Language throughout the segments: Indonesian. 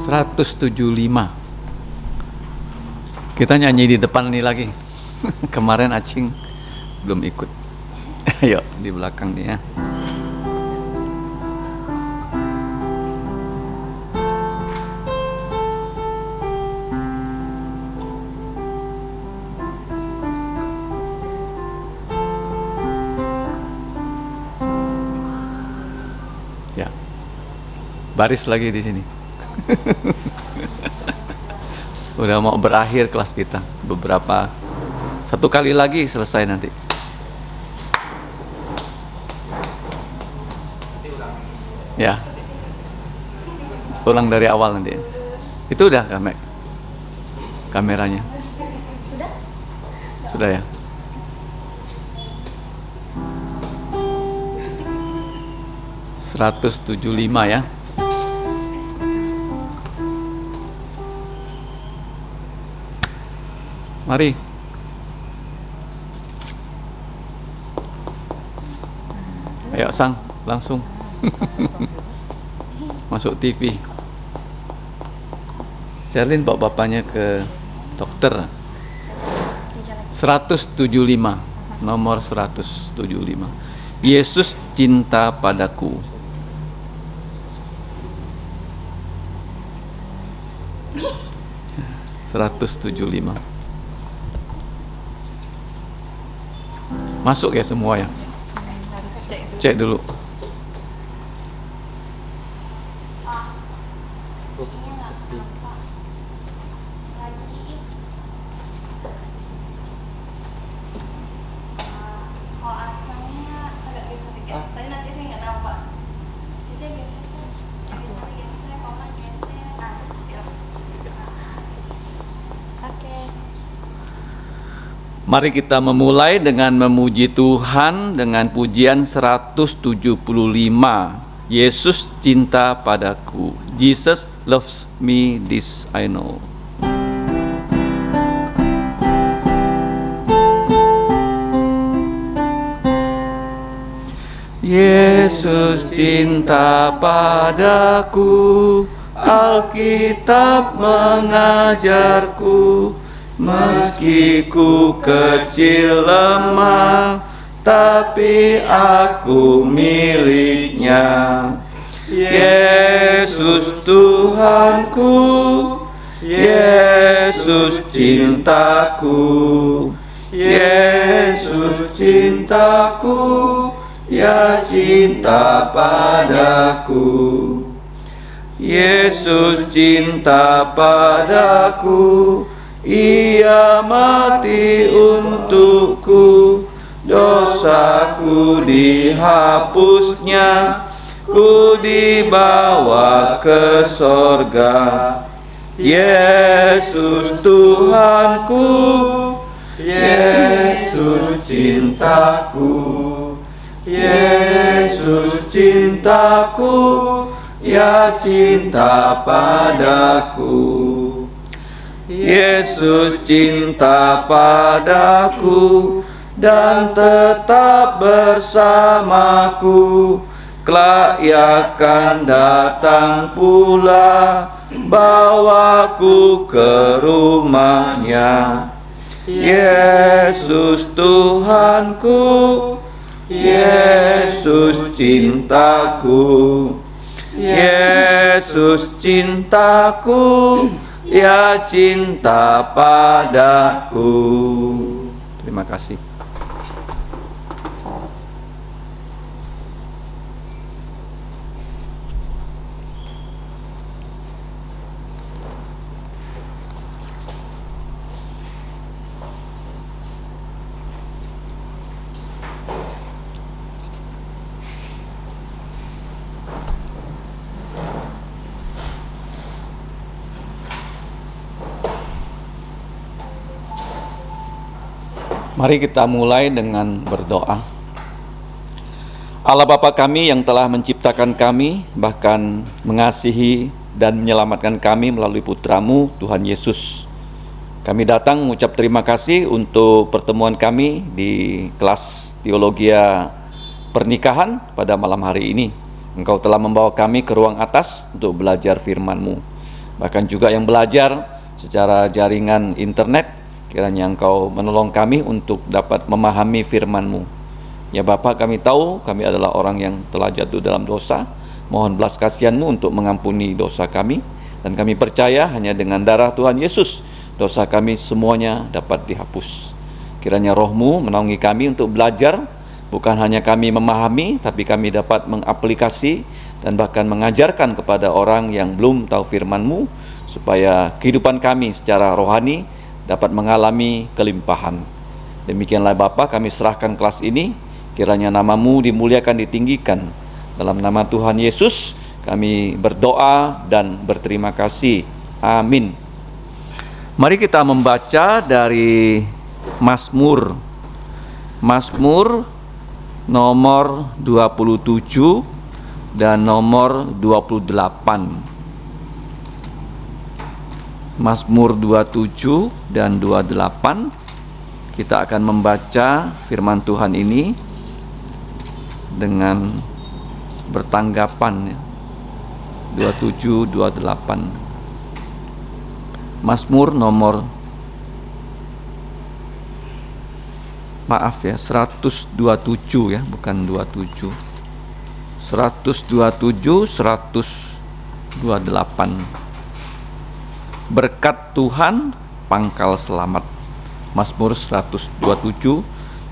175. Kita nyanyi di depan ini lagi. Kemarin Acing belum ikut. Ayo di belakang nih ya. Ya. Baris lagi di sini. Udah mau berakhir kelas kita. Satu kali lagi selesai nanti. Ya. Ulang dari awal nanti. Itu udah kameranya. Sudah ya. (175) ya. Mari. Ayo Sang, langsung. Masuk TV. Sherlyn bawa bapaknya ke dokter. 175. Nomor 175. Yesus cinta padaku. (175) Masuk ya semua ya? Cek dulu. Mari kita memulai dengan memuji Tuhan dengan pujian 175. Yesus cinta padaku. Jesus loves me, this I know. Yesus cinta padaku, Alkitab mengajarku. Meski ku kecil lemah, tapi aku miliknya. Yesus Tuhanku, Yesus cintaku, Yesus cintaku, ya cinta padaku. Yesus cinta padaku, Ia mati untukku, dosaku dihapusnya, ku dibawa ke sorga. Yesus Tuhanku, Yesus cintaku, Yesus cintaku, ya cinta padaku. Yesus cinta padaku dan tetap bersamaku. Kelak Ia akan datang pula, bawaku ke rumahnya. Yesus Tuhanku, Yesus cintaku, Yesus cintaku, ya cinta padaku. Terima kasih. Mari kita mulai dengan berdoa. Allah Bapa kami yang telah menciptakan kami, bahkan mengasihi dan menyelamatkan kami melalui Putra-Mu, Tuhan Yesus. Kami datang mengucap terima kasih untuk pertemuan kami di kelas teologia pernikahan pada malam hari ini. Engkau telah membawa kami ke ruang atas untuk belajar firman-Mu. bahkan juga yang belajar secara jaringan internet. Kiranya Engkau menolong kami untuk dapat memahami firman-Mu. Ya Bapa, kami tahu kami adalah orang yang telah jatuh dalam dosa. Mohon belas kasihan-Mu untuk mengampuni dosa kami, dan kami percaya hanya dengan darah Tuhan Yesus dosa kami semuanya dapat dihapus. Kiranya Roh-Mu menaungi kami untuk belajar, bukan hanya kami memahami, tapi kami dapat mengaplikasi dan bahkan mengajarkan kepada orang yang belum tahu firman-Mu, supaya kehidupan kami secara rohani dapat mengalami kelimpahan. Demikianlah Bapa, kami serahkan kelas ini, kiranya nama-Mu dimuliakan, ditinggikan. Dalam nama Tuhan Yesus kami berdoa dan berterima kasih. Amin. Mari kita membaca dari Mazmur nomor 27 dan nomor 28. Mazmur 27 dan 28. Kita akan membaca firman Tuhan ini dengan bertanggapan, 27, 28. Mazmur nomor 127 ya, bukan 27. 127, 128. Berkat Tuhan pangkal selamat. Mazmur 127,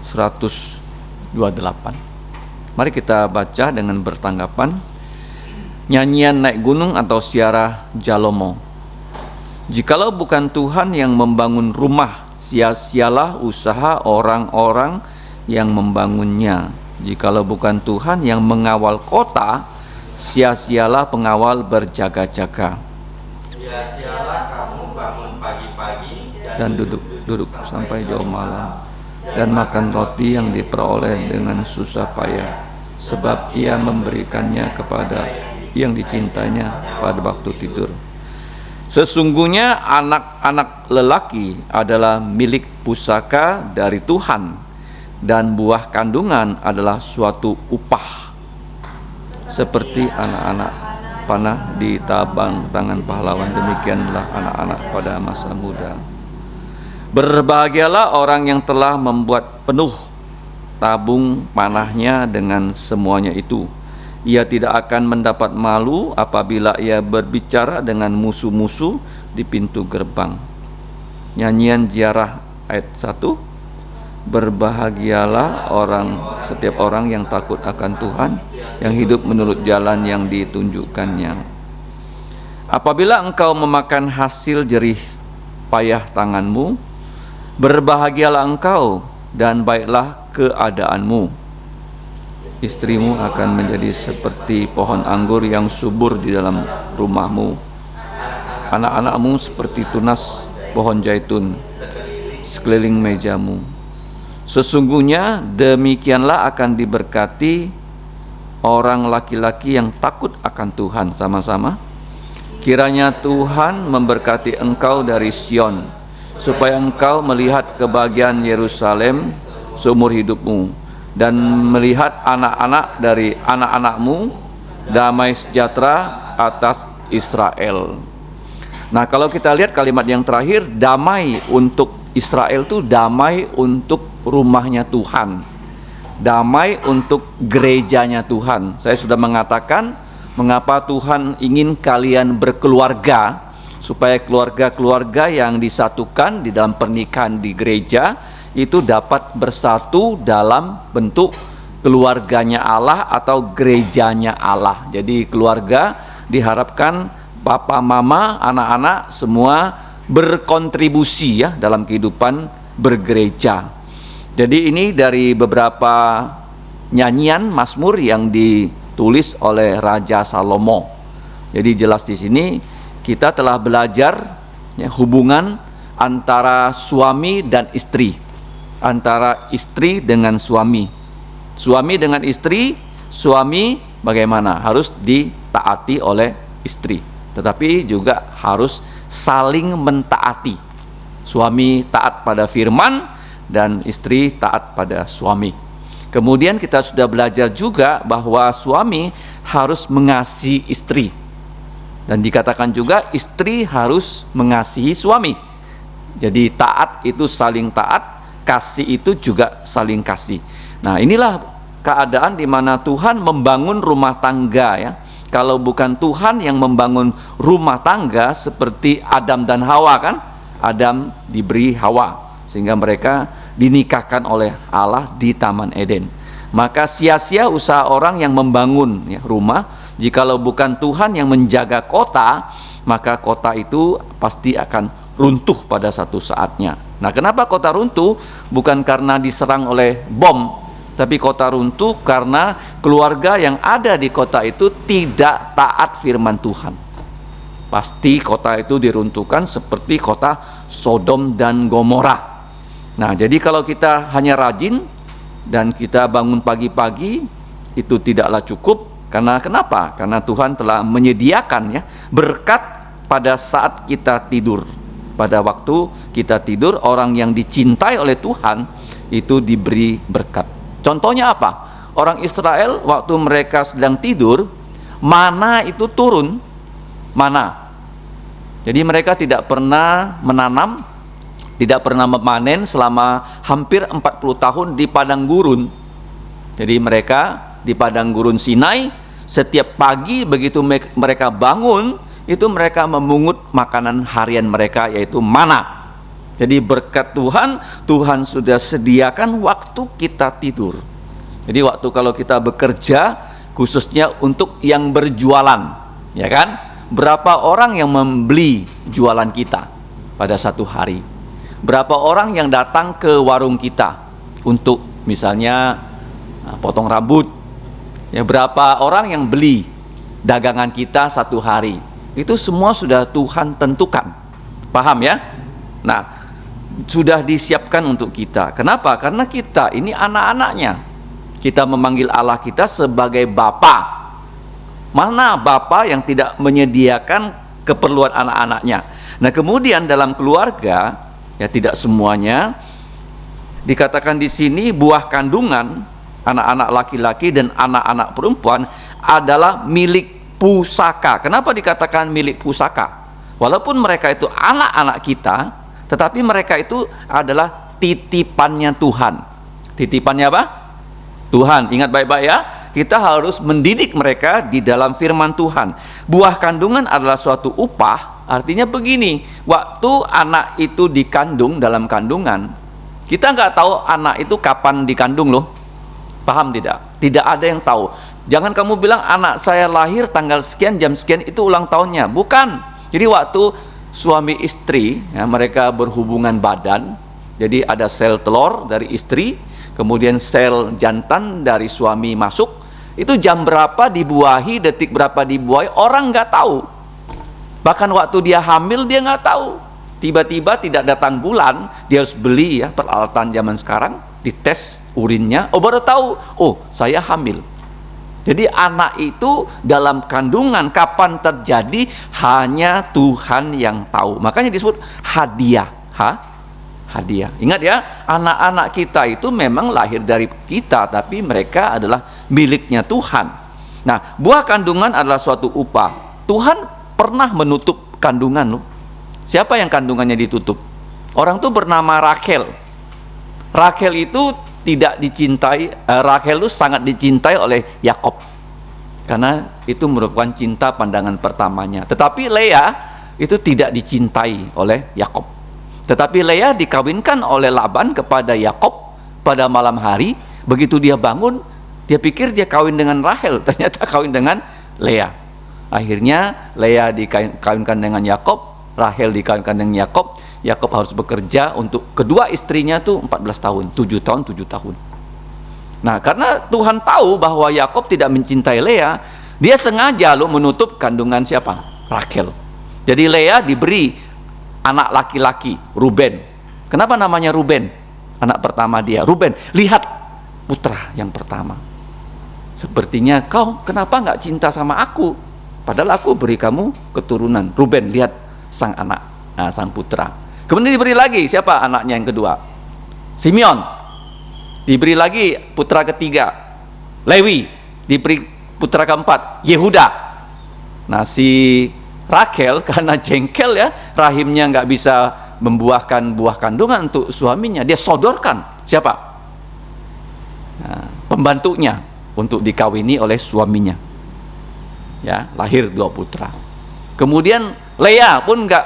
128. Mari kita baca dengan bertanggapan. Nyanyian naik gunung atau siara Jalomo. Jikalau bukan Tuhan yang membangun rumah, sia-sialah usaha orang-orang yang membangunnya. Jikalau bukan Tuhan yang mengawal kota, sia-sialah pengawal berjaga-jaga. Sia-sialah kamu bangun pagi-pagi Dan duduk sampai jauh malam, dan makan roti yang diperoleh dengan susah payah, sebab ia memberikannya kepada yang dicintainya pada waktu tidur. Sesungguhnya anak-anak lelaki adalah milik pusaka dari Tuhan, dan buah kandungan adalah suatu upah. Seperti anak-anak panah di tabang tangan pahlawan, demikianlah anak-anak pada masa muda. Berbahagialah orang yang telah membuat penuh tabung panahnya dengan semuanya itu. Ia tidak akan mendapat malu apabila ia berbicara dengan musuh-musuh di pintu gerbang. Nyanyian ziarah ayat 1. Berbahagialah setiap orang yang takut akan Tuhan, yang hidup menurut jalan yang ditunjukkannya. Apabila engkau memakan hasil jerih payah tanganmu, berbahagialah engkau dan baiklah keadaanmu. Istrimu akan menjadi seperti pohon anggur yang subur di dalam rumahmu. Anak-anakmu seperti tunas pohon zaitun sekeliling mejamu. Sesungguhnya demikianlah akan diberkati orang laki-laki yang takut akan Tuhan. Sama-sama. Kiranya Tuhan memberkati engkau dari Sion, supaya engkau melihat kebahagiaan Yerusalem seumur hidupmu, dan melihat anak-anak dari anak-anakmu, damai sejahtera atas Israel. Nah, kalau kita lihat kalimat yang terakhir, damai untuk Israel itu damai untuk rumahnya Tuhan, damai untuk gerejanya Tuhan. Saya sudah mengatakan mengapa Tuhan ingin kalian berkeluarga, supaya keluarga-keluarga yang disatukan di dalam pernikahan di gereja itu dapat bersatu dalam bentuk keluarganya Allah atau gerejanya Allah. Jadi keluarga diharapkan papa, mama, anak-anak semua berkontribusi ya dalam kehidupan bergereja. Jadi ini dari beberapa nyanyian Mazmur yang ditulis oleh Raja Salomo. Jadi jelas di sini kita telah belajar ya, hubungan antara suami dan istri, antara istri dengan suami, suami dengan istri. Suami bagaimana? Harus ditaati oleh istri, tetapi juga harus saling mentaati. Suami taat pada firman dan istri taat pada suami. Kemudian kita sudah belajar juga bahwa suami harus mengasihi istri. Dan dikatakan juga istri harus mengasihi suami. Jadi taat itu saling taat, kasih itu juga saling kasih. Nah, inilah keadaan di mana Tuhan membangun rumah tangga ya. Kalau bukan Tuhan yang membangun rumah tangga seperti Adam dan Hawa kan? Adam diberi Hawa sehingga mereka dinikahkan oleh Allah di Taman Eden. Maka sia-sia usaha orang yang membangun ya, rumah. Jikalau bukan Tuhan yang menjaga kota, maka kota itu pasti akan runtuh pada satu saatnya. Nah, kenapa kota runtuh? Bukan karena diserang oleh bom, tapi kota runtuh karena keluarga yang ada di kota itu tidak taat firman Tuhan. Pasti kota itu diruntuhkan seperti kota Sodom dan Gomora. Nah, jadi kalau kita hanya rajin dan kita bangun pagi-pagi, itu tidaklah cukup. Karena kenapa? Karena Tuhan telah menyediakan ya berkat pada saat kita tidur. Pada waktu kita tidur, orang yang dicintai oleh Tuhan itu diberi berkat. Contohnya apa? Orang Israel waktu mereka sedang tidur, mana itu turun. Mana. Jadi mereka tidak pernah menanam, tidak pernah memanen selama hampir 40 tahun di padang gurun. Jadi mereka di padang gurun Sinai, setiap pagi begitu mereka bangun, itu mereka memungut makanan harian mereka, yaitu mana. Jadi berkat Tuhan, Tuhan sudah sediakan waktu kita tidur. Jadi waktu kalau kita bekerja, khususnya untuk yang berjualan, ya kan? Berapa orang yang membeli jualan kita pada satu hari? Berapa orang yang datang ke warung kita untuk misalnya potong rambut? Ya, berapa orang yang beli dagangan kita satu hari? Itu semua sudah Tuhan tentukan. Paham ya? Nah, sudah disiapkan untuk kita. Kenapa? Karena kita ini anak-anaknya. Kita memanggil Allah kita sebagai Bapa. Mana Bapa yang tidak menyediakan keperluan anak-anaknya? Nah, kemudian dalam keluarga, ya tidak semuanya. Dikatakan di sini buah kandungan anak-anak laki-laki dan anak-anak perempuan adalah milik pusaka. Kenapa dikatakan milik pusaka? Walaupun mereka itu anak-anak kita, tetapi mereka itu adalah titipannya Tuhan. Titipannya apa? Tuhan. Ingat baik-baik ya, kita harus mendidik mereka di dalam firman Tuhan. Buah kandungan adalah suatu upah. Artinya begini, waktu anak itu dikandung dalam kandungan, kita nggak tahu anak itu kapan dikandung loh. Paham tidak? Tidak ada yang tahu. Jangan kamu bilang anak saya lahir tanggal sekian, jam sekian, itu ulang tahunnya. Bukan. Jadi waktu suami istri ya, mereka berhubungan badan, jadi ada sel telur dari istri, kemudian sel jantan dari suami masuk, itu jam berapa dibuahi, detik berapa dibuahi, orang nggak tahu. Bahkan waktu dia hamil dia nggak tahu. Tiba-tiba tidak datang bulan, dia harus beli ya peralatan zaman sekarang, dites urinnya, oh baru tahu, oh saya hamil. Jadi anak itu dalam kandungan kapan terjadi hanya Tuhan yang tahu. Makanya disebut hadiah. Hadiah. Ingat ya, anak-anak kita itu memang lahir dari kita, tapi mereka adalah miliknya Tuhan. Nah, buah kandungan adalah suatu upah. Tuhan pernah menutup kandungan loh. Siapa yang kandungannya ditutup? Orang itu bernama Rachel. Rachel itu tidak dicintai, Rachel itu sangat dicintai oleh Yakob karena itu merupakan cinta pandangan pertamanya. Tetapi Lea itu tidak dicintai oleh Yakob. Tetapi Lea dikawinkan oleh Laban kepada Yakob pada malam hari. Begitu dia bangun, dia pikir dia kawin dengan Rachel, ternyata kawin dengan Lea. Akhirnya Lea dikawinkan dengan Yakob, Rachel dikawinkan dengan Yakob. Yakob harus bekerja untuk kedua istrinya tuh 14 tahun, 7 tahun. Nah, karena Tuhan tahu bahwa Yakob tidak mencintai Lea, dia sengaja loh menutup kandungan siapa? Rachel. Jadi Lea diberi anak laki-laki, Ruben. Kenapa namanya Ruben? Anak pertama dia, Ruben. Lihat putra yang pertama. Sepertinya kau kenapa nggak cinta sama aku? Padahal aku beri kamu keturunan. Ruben, lihat sang anak, sang putra. Kemudian diberi lagi siapa anaknya yang kedua? Simeon. Diberi lagi putra ketiga, Lewi. Diberi putra keempat, Yehuda. Nah, si Rakel karena jengkel ya, rahimnya nggak bisa membuahkan buah kandungan untuk suaminya, dia sodorkan siapa? Nah, pembantunya untuk dikawini oleh suaminya. Ya, lahir 2 putra. Kemudian Lea pun nggak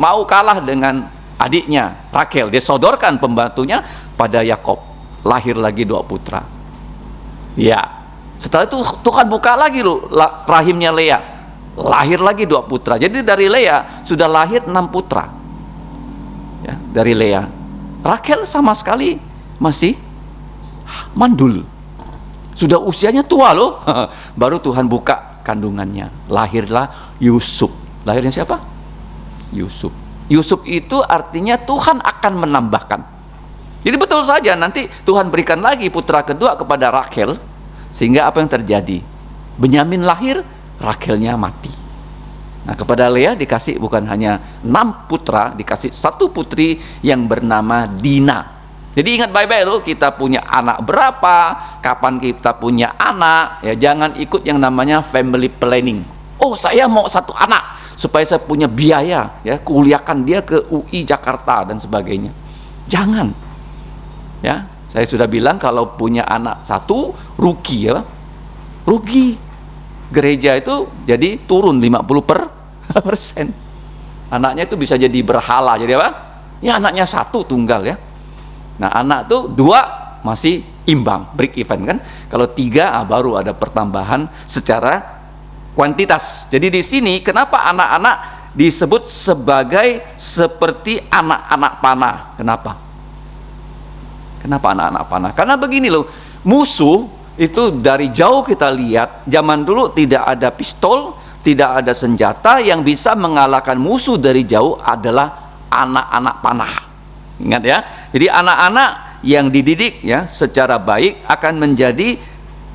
mau kalah dengan adiknya Rakel, dia sodorkan pembantunya pada Yakob, lahir lagi 2 putra. Ya, setelah itu Tuhan buka lagi loh rahimnya Lea, lahir lagi 2 putra. Jadi dari Lea sudah lahir 6 putra. Ya, dari Lea. Rakel sama sekali masih mandul. Sudah usianya tua loh. Baru Tuhan buka kandungannya. Lahirlah Yusuf. Lahirnya siapa? Yusuf. Yusuf itu artinya Tuhan akan menambahkan. Jadi betul saja nanti Tuhan berikan lagi putra kedua kepada Rakel, sehingga apa yang terjadi? Benyamin lahir, Rakelnya mati. Nah, kepada Lea dikasih bukan hanya 6 putra, dikasih 1 putri yang bernama Dina. Jadi ingat baik-baik loh, kita punya anak berapa, kapan kita punya anak, ya jangan ikut yang namanya family planning. Oh, saya mau 1 anak supaya saya punya biaya, ya kuliahkan dia ke UI Jakarta dan sebagainya. Jangan. Ya, saya sudah bilang kalau punya anak 1 rugi ya. Rugi. Gereja itu jadi turun 50%. Anaknya itu bisa jadi berhala, jadi apa? Ya anaknya 1 tunggal ya. Nah, anak tuh 2 masih imbang, break even kan. Kalau 3 baru ada pertambahan secara kuantitas. Jadi di sini kenapa anak-anak disebut sebagai seperti anak-anak panah? Kenapa? Kenapa anak-anak panah? Karena begini loh, musuh itu dari jauh kita lihat, zaman dulu tidak ada pistol, tidak ada senjata, yang bisa mengalahkan musuh dari jauh adalah anak-anak panah. Ingat ya, jadi anak-anak yang dididik ya secara baik akan menjadi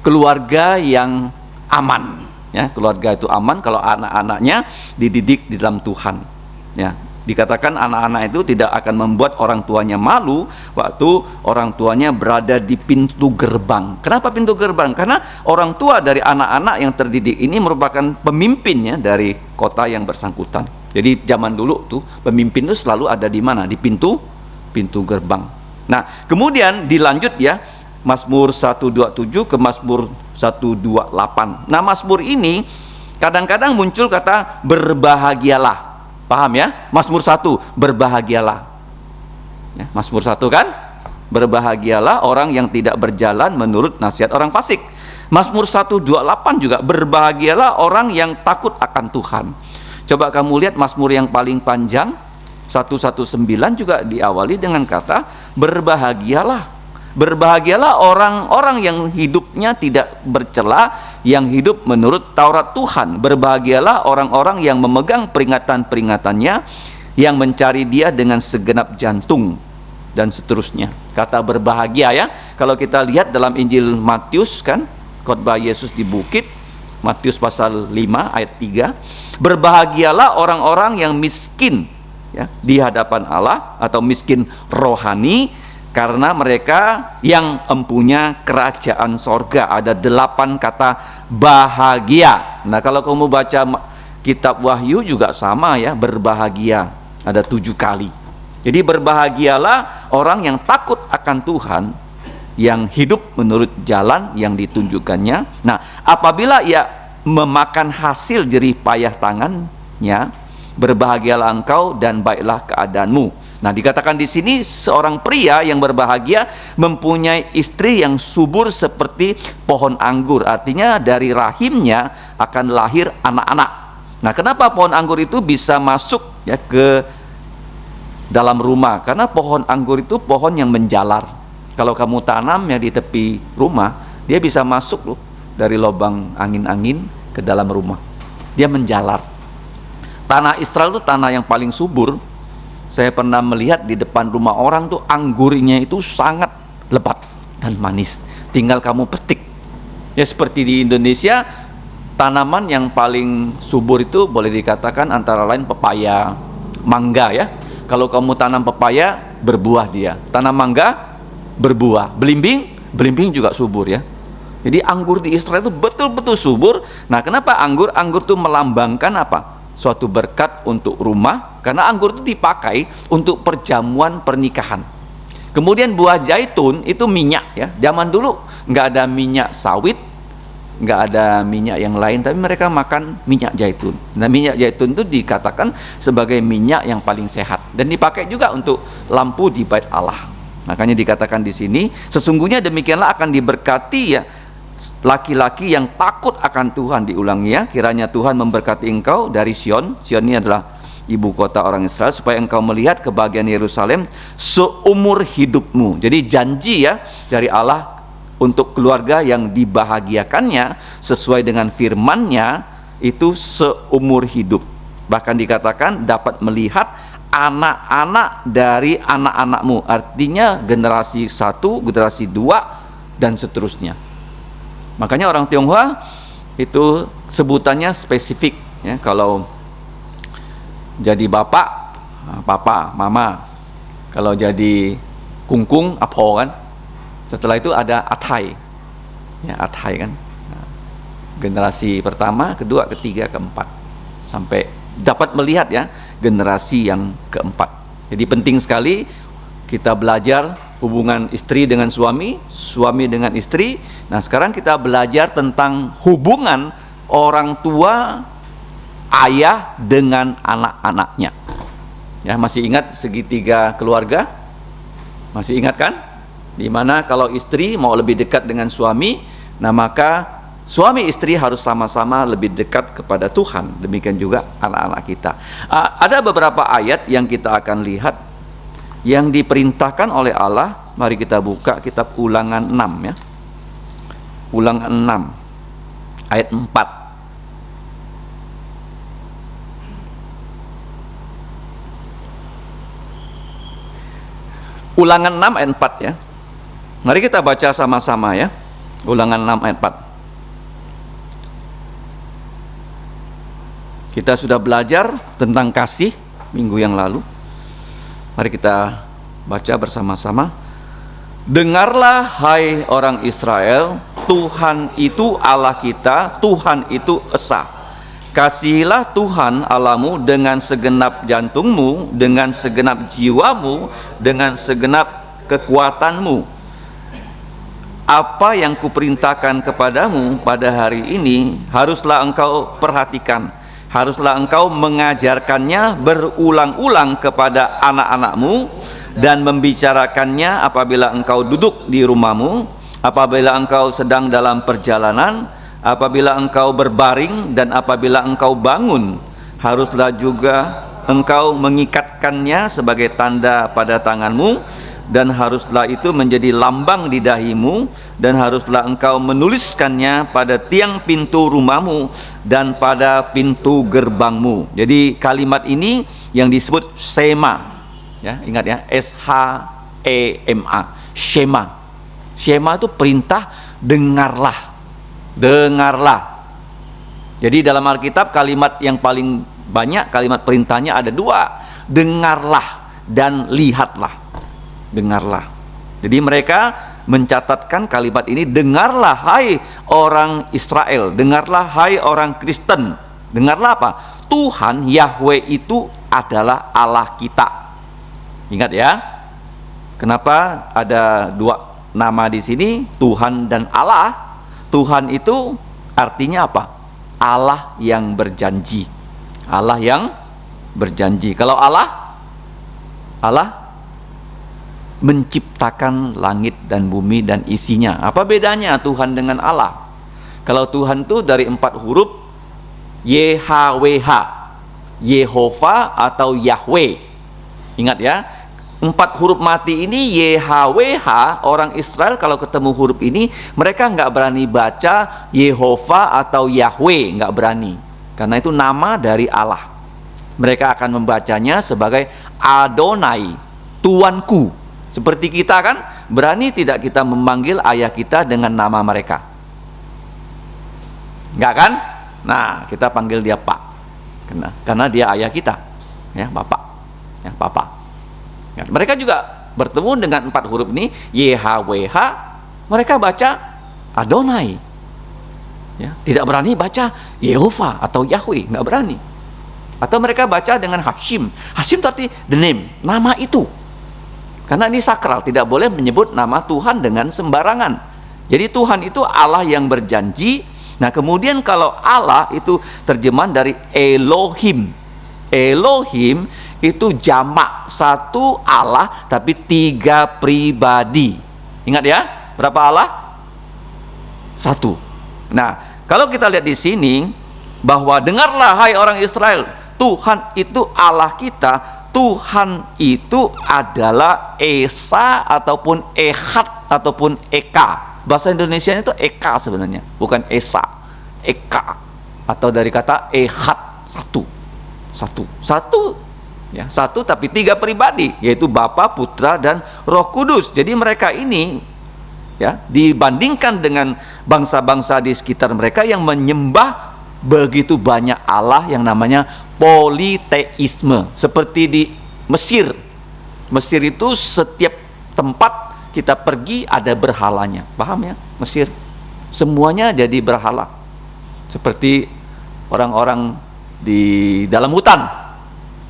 keluarga yang aman. Ya, keluarga itu aman kalau anak-anaknya dididik di dalam Tuhan. Ya, dikatakan anak-anak itu tidak akan membuat orang tuanya malu waktu orang tuanya berada di pintu gerbang. Kenapa pintu gerbang? Karena orang tua dari anak-anak yang terdidik ini merupakan pemimpinnya dari kota yang bersangkutan. Jadi zaman dulu tuh pemimpin itu selalu ada di mana? Di pintu gerbang. Nah, kemudian dilanjut ya, Mazmur 127 ke Mazmur 128. Nah, Mazmur ini kadang-kadang muncul kata berbahagialah. Paham ya? Mazmur 1, berbahagialah. Ya, Mazmur 1 kan? Berbahagialah orang yang tidak berjalan menurut nasihat orang fasik. Mazmur 128 juga, berbahagialah orang yang takut akan Tuhan. Coba kamu lihat Mazmur yang paling panjang, 119 juga diawali dengan kata berbahagialah. Berbahagialah orang-orang yang hidupnya tidak bercela, yang hidup menurut Taurat Tuhan. Berbahagialah orang-orang yang memegang peringatan-peringatannya, yang mencari Dia dengan segenap jantung, dan seterusnya. Kata berbahagia ya, kalau kita lihat dalam Injil Matius kan, khotbah Yesus di bukit, Matius pasal 5 ayat 3, berbahagialah orang-orang yang miskin ya di hadapan Allah, atau miskin rohani, karena mereka yang empunya kerajaan sorga. Ada 8 kata bahagia. Nah, kalau kamu baca kitab Wahyu juga sama ya, berbahagia ada 7 kali. Jadi berbahagialah orang yang takut akan Tuhan, yang hidup menurut jalan yang ditunjukkannya. Nah, apabila ia memakan hasil jerih payah tangannya, berbahagialah engkau dan baiklah keadaanmu. Nah, dikatakan di sini seorang pria yang berbahagia mempunyai istri yang subur seperti pohon anggur. Artinya dari rahimnya akan lahir anak-anak. Nah, kenapa pohon anggur itu bisa masuk ya ke dalam rumah? Karena pohon anggur itu pohon yang menjalar. Kalau kamu tanam ya di tepi rumah, dia bisa masuk loh dari lubang angin-angin ke dalam rumah. Dia menjalar. Tanah Israel itu tanah yang paling subur. Saya pernah melihat di depan rumah orang tuh anggurnya itu sangat lebat dan manis. Tinggal kamu petik. Ya seperti di Indonesia, tanaman yang paling subur itu boleh dikatakan antara lain pepaya, mangga ya. Kalau kamu tanam pepaya, berbuah dia. Tanam mangga, berbuah. Belimbing juga subur ya. Jadi anggur di Israel itu betul-betul subur. Nah, kenapa anggur? Anggur itu melambangkan apa? suatu berkat untuk rumah, karena anggur itu dipakai untuk perjamuan pernikahan. Kemudian buah zaitun itu minyak ya. Zaman dulu nggak ada minyak sawit, nggak ada minyak yang lain, tapi mereka makan minyak zaitun. Nah, minyak zaitun itu dikatakan sebagai minyak yang paling sehat dan dipakai juga untuk lampu di bait Allah. Makanya dikatakan di sini, sesungguhnya demikianlah akan diberkati ya laki-laki yang takut akan Tuhan, diulangi ya, kiranya Tuhan memberkati engkau dari Sion. Sion ini adalah ibu kota orang Israel, supaya engkau melihat kebahagiaan Yerusalem seumur hidupmu. Jadi janji ya dari Allah untuk keluarga yang dibahagiakannya sesuai dengan firman-Nya itu seumur hidup. Bahkan dikatakan dapat melihat anak-anak dari anak-anakmu. Artinya generasi 1, generasi 2 dan seterusnya. Makanya orang Tionghoa itu sebutannya spesifik ya. Kalau jadi bapak, papa, mama. Kalau jadi kungkung, apo kan. Setelah itu ada athai, ya athai kan. Nah, generasi pertama, kedua, ketiga, keempat, sampai dapat melihat ya generasi yang keempat. Jadi penting sekali kita belajar hubungan istri dengan suami, suami dengan istri. Nah, sekarang kita belajar tentang hubungan orang tua ayah dengan anak-anaknya. Ya, masih ingat segitiga keluarga? Masih ingat kan? Dimana kalau istri mau lebih dekat dengan suami, nah maka suami istri harus sama-sama lebih dekat kepada Tuhan. Demikian juga anak-anak kita. Ada beberapa ayat yang kita akan lihat yang diperintahkan oleh Allah. Mari kita buka kitab Ulangan 6 ya. Ulangan 6 ayat 4. Ulangan 6 ayat 4 ya. Mari kita baca sama-sama ya. Ulangan 6 ayat 4. Kita sudah belajar tentang kasih minggu yang lalu. Mari kita baca bersama-sama. Dengarlah hai orang Israel, Tuhan itu Allah kita, Tuhan itu esa. Kasihilah Tuhan Allahmu dengan segenap jantungmu, dengan segenap jiwamu, dengan segenap kekuatanmu. Apa yang kuperintahkan kepadamu pada hari ini haruslah engkau perhatikan, haruslah engkau mengajarkannya berulang-ulang kepada anak-anakmu dan membicarakannya apabila engkau duduk di rumahmu, apabila engkau sedang dalam perjalanan, apabila engkau berbaring dan apabila engkau bangun. Haruslah juga engkau mengikatkannya sebagai tanda pada tanganmu, dan haruslah itu menjadi lambang di dahimu, dan haruslah engkau menuliskannya pada tiang pintu rumahmu dan pada pintu gerbangmu. Jadi kalimat ini yang disebut Shema ya, ingat ya, S-H-E-M-A, Shema. Shema itu perintah dengarlah, dengarlah. Jadi dalam Alkitab kalimat yang paling banyak, kalimat perintahnya ada 2, dengarlah dan lihatlah. Dengarlah. Jadi mereka mencatatkan kalimat ini, dengarlah hai orang Israel, dengarlah hai orang Kristen. Dengarlah apa? Tuhan Yahweh itu adalah Allah kita. Ingat ya. Kenapa ada 2 nama di sini, Tuhan dan Allah? Tuhan itu artinya apa? Allah yang berjanji. Allah yang berjanji. Kalau Allah menciptakan langit dan bumi dan isinya. Apa bedanya Tuhan dengan Allah? Kalau Tuhan itu dari 4 huruf, YHWH, Yehova atau Yahweh. Ingat ya, 4 huruf mati ini YHWH. Orang Israel kalau ketemu huruf ini, mereka nggak berani baca Yehova atau Yahweh, nggak berani, karena itu nama dari Allah. Mereka akan membacanya sebagai Adonai, Tuanku. Seperti kita kan, berani tidak kita memanggil ayah kita dengan nama mereka? Enggak kan? Nah, kita panggil dia Pak, karena dia ayah kita, ya Bapak, ya Papa. Ya, mereka juga bertemu dengan 4 huruf ini, YHWH, mereka baca Adonai. Ya, tidak berani baca Yehova atau Yahweh, enggak berani. Atau mereka baca dengan Hashim. Hashim arti the name, nama itu. Karena ini sakral, tidak boleh menyebut nama Tuhan dengan sembarangan. Jadi Tuhan itu Allah yang berjanji. Nah kemudian kalau Allah itu terjemahan dari Elohim. Elohim itu jamak, satu Allah tapi tiga pribadi. Ingat ya, berapa Allah? Satu. Nah, kalau kita lihat di sini bahwa dengarlah hai orang Israel, Tuhan itu Allah kita. Tuhan itu adalah Esa ataupun Ehad ataupun Eka. Bahasa Indonesia itu Eka sebenarnya, bukan Esa. Eka atau dari kata Ehad, satu. Ya, satu tapi tiga pribadi, yaitu Bapa, Putra dan Roh Kudus. Jadi mereka ini ya dibandingkan dengan bangsa-bangsa di sekitar mereka yang menyembah begitu banyak Allah yang namanya politeisme. Seperti di Mesir. Mesir itu setiap tempat kita pergi ada berhalanya. Paham ya? Mesir semuanya jadi berhala. Seperti orang-orang di dalam hutan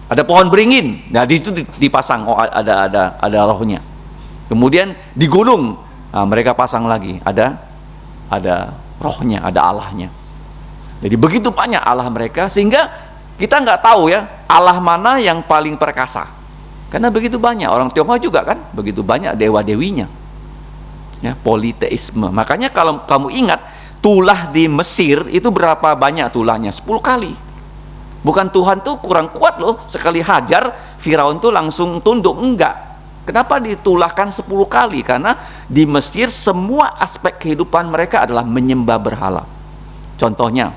ada pohon beringin. Nah, di situ dipasang ada rohnya. Kemudian di gunung, nah, mereka pasang lagi ada rohnya, ada Allahnya. Jadi begitu banyak Allah mereka sehingga kita nggak tahu ya Allah mana yang paling perkasa. Karena begitu banyak, orang Tionghoa juga kan begitu banyak dewa-dewinya. Ya, politeisme. Makanya kalau kamu ingat tulah di Mesir itu berapa banyak tulahnya? 10 kali. Bukan Tuhan tuh kurang kuat loh, sekali hajar Firaun tuh langsung tunduk, enggak. Kenapa ditulahkan 10 kali? Karena di Mesir semua aspek kehidupan mereka adalah menyembah berhala. Contohnya,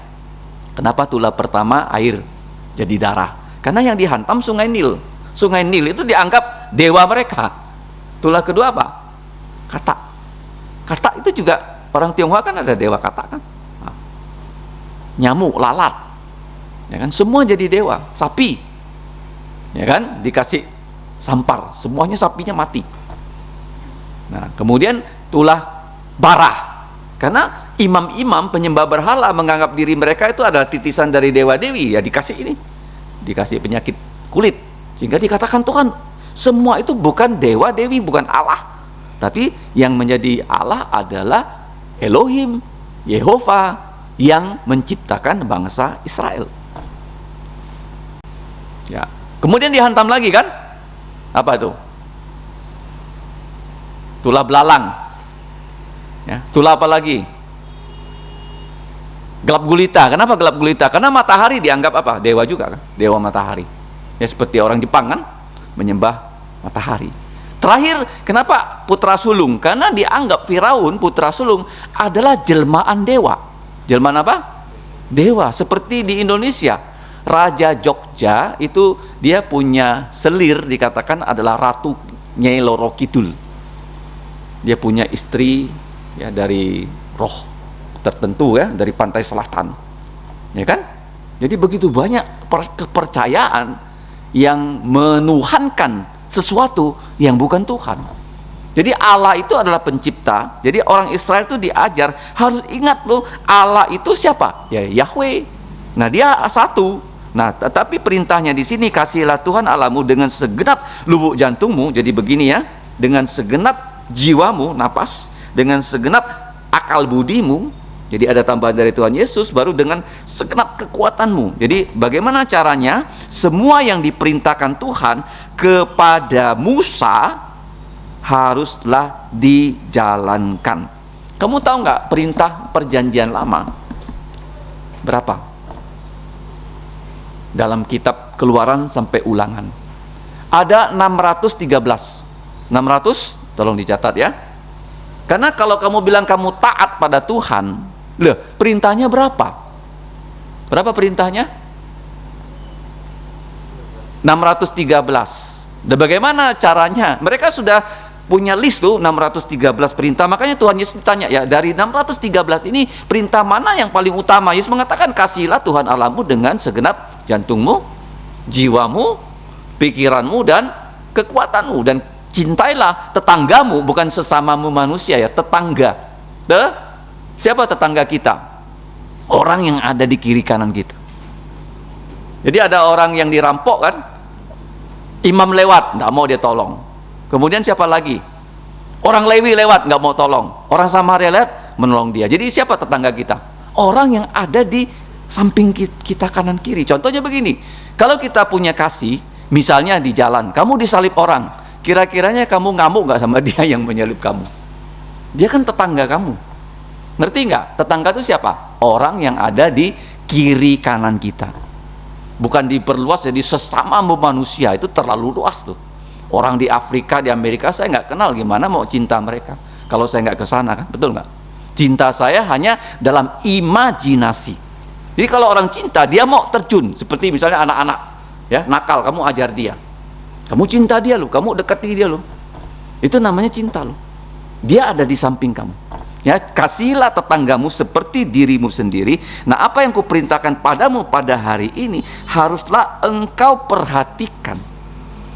kenapa tulah pertama air jadi darah? Karena yang dihantam Sungai Nil. Sungai Nil itu dianggap dewa mereka. Tulah kedua apa? Kata. Kata itu juga orang Tionghoa kan ada dewa kata kan. Nah, nyamuk, lalat, ya kan, semua jadi dewa. Sapi, ya kan, dikasih sampar, semuanya sapinya mati. Nah kemudian tulah barah, karena imam-imam penyembah berhala menganggap diri mereka itu adalah titisan dari dewa-dewi, ya dikasih ini, dikasih penyakit kulit, sehingga dikatakan Tuhan. Semua itu bukan dewa-dewi, bukan Allah, tapi yang menjadi Allah adalah Elohim, Yehova, yang menciptakan bangsa Israel. Ya, kemudian dihantam lagi kan? Apa itu? Tulah belalang. Ya, tulah apa lagi? Gelap gulita. Kenapa gelap gulita? Karena matahari dianggap apa? Dewa juga kan? Dewa matahari. Ya seperti orang Jepang kan menyembah matahari. Terakhir, kenapa putra sulung? Karena dianggap Firaun putra sulung adalah jelmaan dewa. Jelmaan apa? Dewa. Seperti di Indonesia, Raja Jogja itu dia punya selir, dikatakan adalah Ratu Nyai Loro Kidul. Dia punya istri ya dari roh tertentu ya, dari pantai selatan. Ya kan? Jadi begitu banyak kepercayaan yang menuhankan sesuatu yang bukan Tuhan. Jadi Allah itu adalah pencipta. Jadi orang Israel itu diajar harus ingat loh, Allah itu siapa? Ya Yahweh. Nah dia satu. Nah tetapi perintahnya di sini, kasihilah Tuhan Allahmu dengan segenap lubuk jantungmu. Jadi begini ya, dengan segenap jiwamu, napas, dengan segenap akal budimu. Jadi ada tambahan dari Tuhan Yesus, baru dengan segenap kekuatanmu. Jadi bagaimana caranya? Semua yang diperintahkan Tuhan kepada Musa haruslah dijalankan. Kamu tahu nggak perintah perjanjian lama berapa? Dalam kitab Keluaran sampai Ulangan ada 613. 600, tolong dicatat ya. Karena kalau kamu bilang kamu taat pada Tuhan, loh, perintahnya berapa? Berapa perintahnya? 613. Dan bagaimana caranya? Mereka sudah punya list tuh 613 perintah. Makanya Tuhan Yesus ditanya, ya dari 613 ini perintah mana yang paling utama? Yesus mengatakan, kasihilah Tuhan Allahmu dengan segenap jantungmu, jiwamu, pikiranmu, dan kekuatanmu. Dan cintailah tetanggamu, bukan sesamamu manusia ya, tetangga. Siapa tetangga kita? Orang yang ada di kiri kanan kita. Jadi ada orang yang dirampok kan, imam lewat, nggak mau dia tolong. Kemudian siapa lagi? Orang Lewi lewat, nggak mau tolong. Orang Samaria lewat, menolong dia. Jadi siapa tetangga kita? Orang yang ada di samping kita kanan kiri. Contohnya begini, kalau kita punya kasih, misalnya di jalan, kamu disalib orang, kira-kiranya kamu ngamuk nggak sama dia yang menyalib kamu? Dia kan tetangga kamu. Ngerti nggak? Tetangga itu siapa? Orang yang ada di kiri kanan kita. Bukan diperluas jadi sesama manusia, itu terlalu luas tuh. Orang di Afrika, di Amerika, saya nggak kenal, gimana mau cinta mereka kalau saya nggak ke sana, kan? Betul nggak? Cinta saya hanya dalam imajinasi. Jadi kalau orang cinta, dia mau terjun, seperti misalnya anak-anak ya nakal, kamu ajar dia, kamu cinta dia loh, kamu dekati dia loh, itu namanya cinta loh. Dia ada di samping kamu. Ya, kasihilah tetanggamu seperti dirimu sendiri. Nah, apa yang kuperintahkan padamu pada hari ini haruslah engkau perhatikan.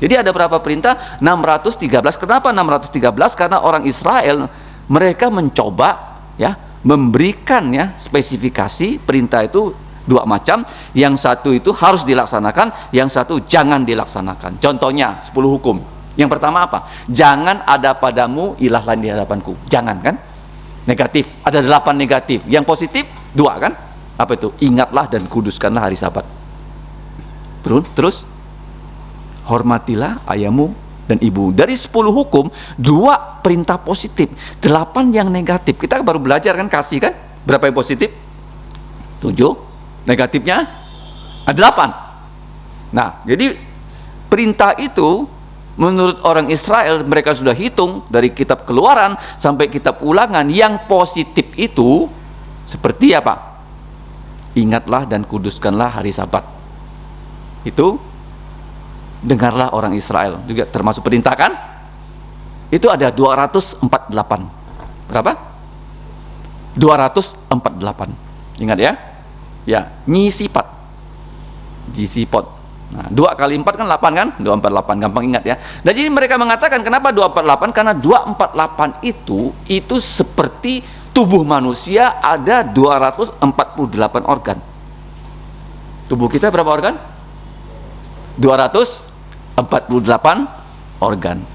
Jadi ada berapa perintah? 613. Kenapa 613? Karena orang Israel mereka mencoba ya memberikan ya spesifikasi perintah itu dua macam. Yang satu itu harus dilaksanakan, yang satu jangan dilaksanakan. Contohnya 10 hukum. Yang pertama apa? Jangan ada padamu ilah lain di hadapanku. Jangan, kan? Negatif, ada 8 negatif. Yang positif 2, kan? Apa itu? Ingatlah dan kuduskanlah hari Sabat. Terus hormatilah ayahmu dan ibu. Dari 10 hukum, 2 perintah positif, 8 yang negatif. Kita baru belajar kan kasih, kan? Berapa yang positif? 7. Negatifnya ada 8. Nah, jadi perintah itu menurut orang Israel, mereka sudah hitung dari kitab Keluaran sampai kitab Ulangan, yang positif itu seperti apa? Ingatlah dan kuduskanlah hari Sabat. Itu dengarlah orang Israel, juga termasuk perintah, kan? Itu ada 248. Berapa? 248. Ingat ya? Ya, nyisipat. Jisipot. Nah, 2 kali 4 kan 8, kan? 248, gampang ingat ya. Dan jadi mereka mengatakan kenapa 248? Karena 248 itu seperti tubuh manusia ada 248 organ. Tubuh kita berapa organ? 248 organ.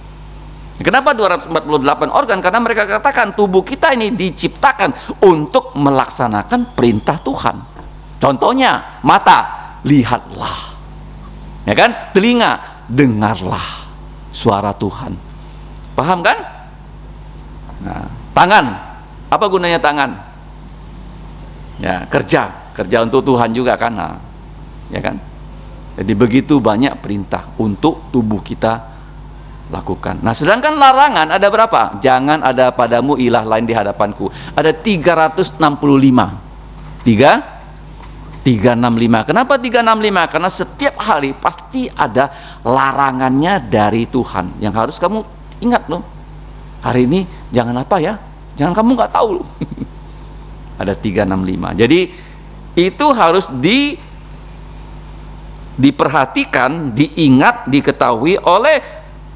Kenapa 248 organ? Karena mereka katakan tubuh kita ini diciptakan untuk melaksanakan perintah Tuhan. Contohnya, mata, lihatlah. Ya kan? Telinga, dengarlah suara Tuhan. Paham kan? Nah, tangan, apa gunanya tangan? Ya, kerja untuk Tuhan juga kan? Nah, ya kan? Jadi begitu banyak perintah untuk tubuh kita lakukan. Nah, sedangkan larangan ada berapa? Jangan ada padamu ilah lain di hadapanku. Ada 365. 365. Kenapa 365? Karena setiap hari pasti ada larangannya dari Tuhan yang harus kamu ingat loh. Hari ini jangan apa ya? Jangan, kamu nggak tahu loh. Ada 365. Jadi itu harus diperhatikan, diingat, diketahui oleh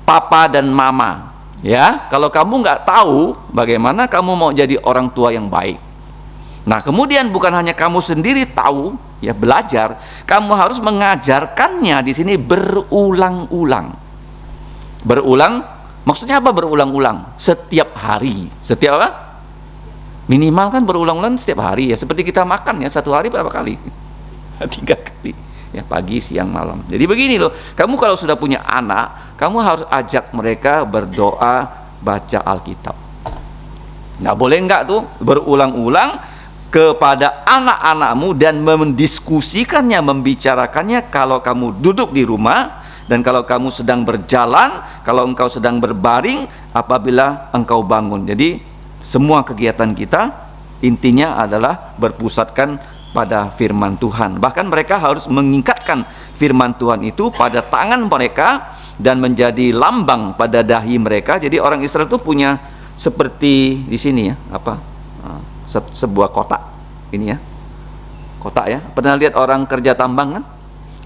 papa dan mama. Ya, kalau kamu nggak tahu, bagaimana kamu mau jadi orang tua yang baik? Nah, kemudian bukan hanya kamu sendiri tahu, ya belajar, kamu harus mengajarkannya di sini berulang-ulang. Berulang, maksudnya apa berulang-ulang? Setiap hari. Setiap apa? Minimal kan berulang-ulang setiap hari ya. Seperti kita makan ya, satu hari berapa kali? 3 kali. Ya, pagi, siang, malam. Jadi begini loh, kamu kalau sudah punya anak, kamu harus ajak mereka berdoa, baca Alkitab. Nah, boleh enggak tuh berulang-ulang kepada anak-anakmu dan mendiskusikannya, membicarakannya kalau kamu duduk di rumah, dan kalau kamu sedang berjalan, kalau engkau sedang berbaring, apabila engkau bangun. Jadi semua kegiatan kita intinya adalah berpusatkan pada firman Tuhan. Bahkan mereka harus mengikatkan firman Tuhan itu pada tangan mereka dan menjadi lambang pada dahi mereka. Jadi orang Israel itu punya seperti di sini ya, apa? Sebuah kotak ini ya, kotak ya. Pernah lihat orang kerja tambang kan?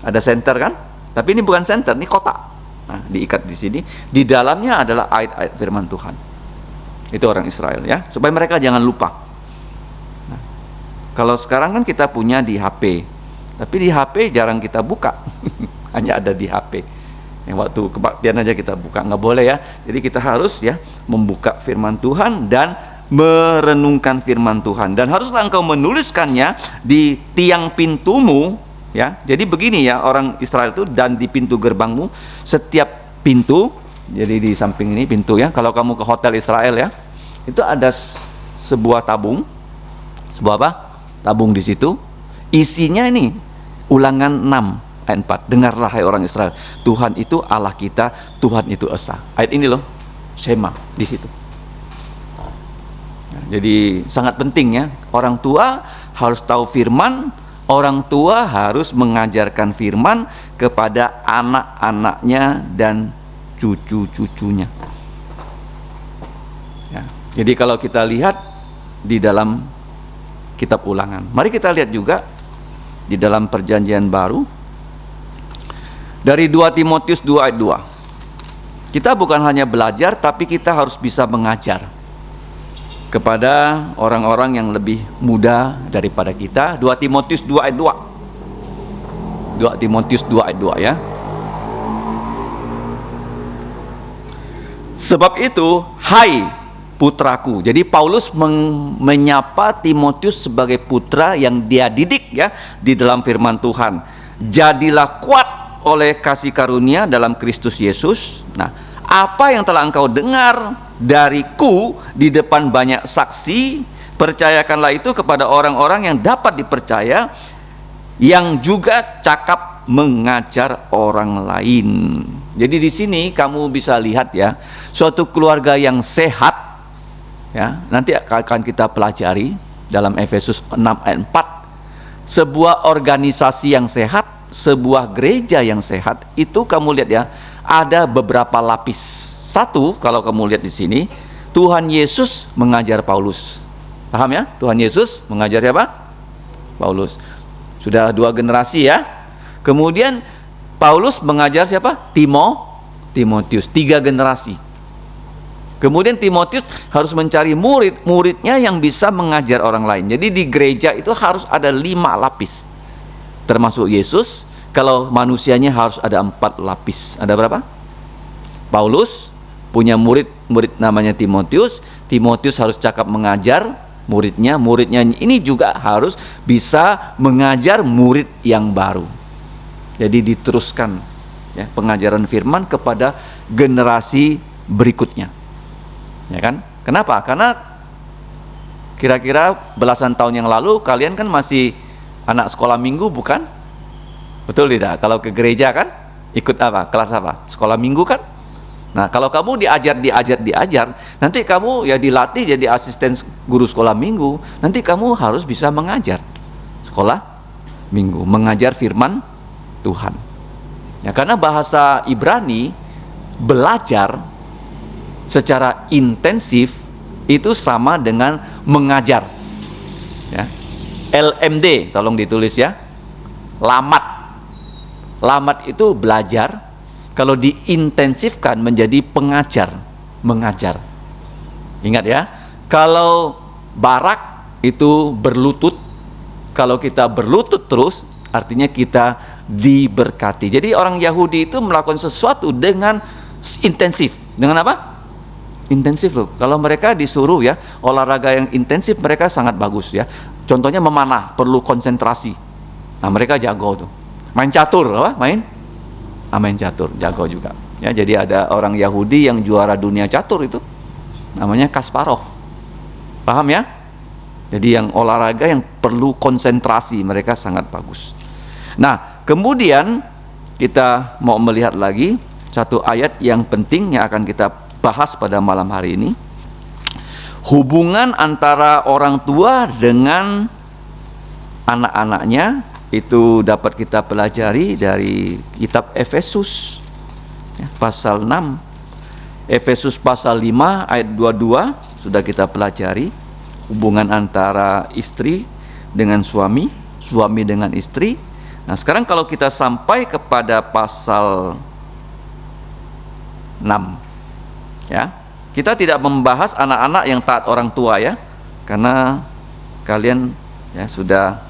Ada senter kan? Tapi ini bukan senter, ini kotak. Nah, diikat di sini. Di dalamnya adalah ayat-ayat firman Tuhan. Itu orang Israel ya, supaya mereka jangan lupa. Nah, kalau sekarang kan kita punya di HP, Tapi di HP jarang kita buka. Hanya ada di HP. Yang waktu kebaktian aja kita buka, nggak boleh ya. Jadi kita harus ya membuka firman Tuhan dan merenungkan firman Tuhan. Dan haruslah engkau menuliskannya di tiang pintumu, ya. Jadi begini ya, orang Israel itu, dan di pintu gerbangmu, setiap pintu. Jadi di samping ini pintu ya. Kalau kamu ke hotel Israel ya, itu ada sebuah tabung. Sebuah apa? Tabung di situ. Isinya ini Ulangan 6 ayat 4. Dengarlah hai orang Israel, Tuhan itu Allah kita, Tuhan itu esa. Ayat ini loh, Shema di situ. Nah, jadi sangat penting ya, orang tua harus tahu firman, orang tua harus mengajarkan firman kepada anak-anaknya dan cucu-cucunya. Ya, jadi kalau kita lihat di dalam kitab Ulangan, mari kita lihat juga di dalam Perjanjian Baru. Dari 2 Timotius 2 ayat 2. Kita bukan hanya belajar, tapi kita harus bisa mengajar kepada orang-orang yang lebih muda daripada kita. 2 Timotius 2 ayat 2. 2 Timotius 2 ayat 2 ya. Sebab itu, hai putraku. Jadi Paulus menyapa Timotius sebagai putra yang dia didik ya di dalam firman Tuhan. Jadilah kuat oleh kasih karunia dalam Kristus Yesus. Nah, apa yang telah engkau dengar dariku di depan banyak saksi, percayakanlah itu kepada orang-orang yang dapat dipercaya, yang juga cakap mengajar orang lain. Jadi di sini kamu bisa lihat ya, suatu keluarga yang sehat ya, nanti akan kita pelajari dalam Efesus 6 ayat 4. Sebuah organisasi yang sehat, sebuah gereja yang sehat, itu kamu lihat ya, ada beberapa lapis. Satu, kalau kamu lihat di sini, Tuhan Yesus mengajar Paulus. Paham ya? Tuhan Yesus mengajar siapa? Paulus. Sudah 2 generasi ya. Kemudian Paulus mengajar siapa? Timotius. 3 generasi. Kemudian Timotius harus mencari murid-muridnya yang bisa mengajar orang lain. Jadi di gereja itu harus ada 5 lapis. Termasuk Yesus, kalau manusianya harus ada 4 lapis. Ada berapa? Paulus punya murid namanya Timotius. Timotius harus cakap mengajar muridnya ini juga harus bisa mengajar murid yang baru. Jadi diteruskan ya, pengajaran firman kepada generasi berikutnya. Ya kan? Kenapa? Karena kira-kira belasan tahun yang lalu kalian kan masih anak sekolah minggu, bukan? Betul tidak? Kalau ke gereja kan ikut apa? Kelas apa? Sekolah minggu kan? Nah, kalau kamu diajar, nanti kamu ya dilatih jadi asisten guru sekolah minggu. Nanti kamu harus bisa mengajar sekolah minggu, mengajar firman Tuhan. Ya, karena bahasa Ibrani belajar secara intensif itu sama dengan mengajar. Ya. LMD, tolong ditulis ya. Lamat itu belajar, kalau diintensifkan menjadi mengajar. Ingat ya, kalau barak itu berlutut. Kalau kita berlutut terus, artinya kita diberkati. Jadi orang Yahudi itu melakukan sesuatu dengan intensif. Dengan apa? Intensif loh. Kalau mereka disuruh ya olahraga yang intensif, mereka sangat bagus ya. Contohnya memanah, perlu konsentrasi. Nah, mereka jago tuh. Main catur, apa? Main catur, jago juga. Ya, jadi ada orang Yahudi yang juara dunia catur itu, namanya Kasparov. Paham ya? Jadi yang olahraga yang perlu konsentrasi, mereka sangat bagus. Nah, kemudian kita mau melihat lagi satu ayat yang penting yang akan kita bahas pada malam hari ini. Hubungan antara orang tua dengan anak-anaknya itu dapat kita pelajari dari kitab Efesus ya, pasal 6. Efesus pasal 5 ayat 22 sudah kita pelajari. Hubungan antara istri dengan suami, suami dengan istri. Nah, sekarang kalau kita sampai kepada pasal 6 ya, kita tidak membahas anak-anak yang taat orang tua ya, karena kalian ya sudah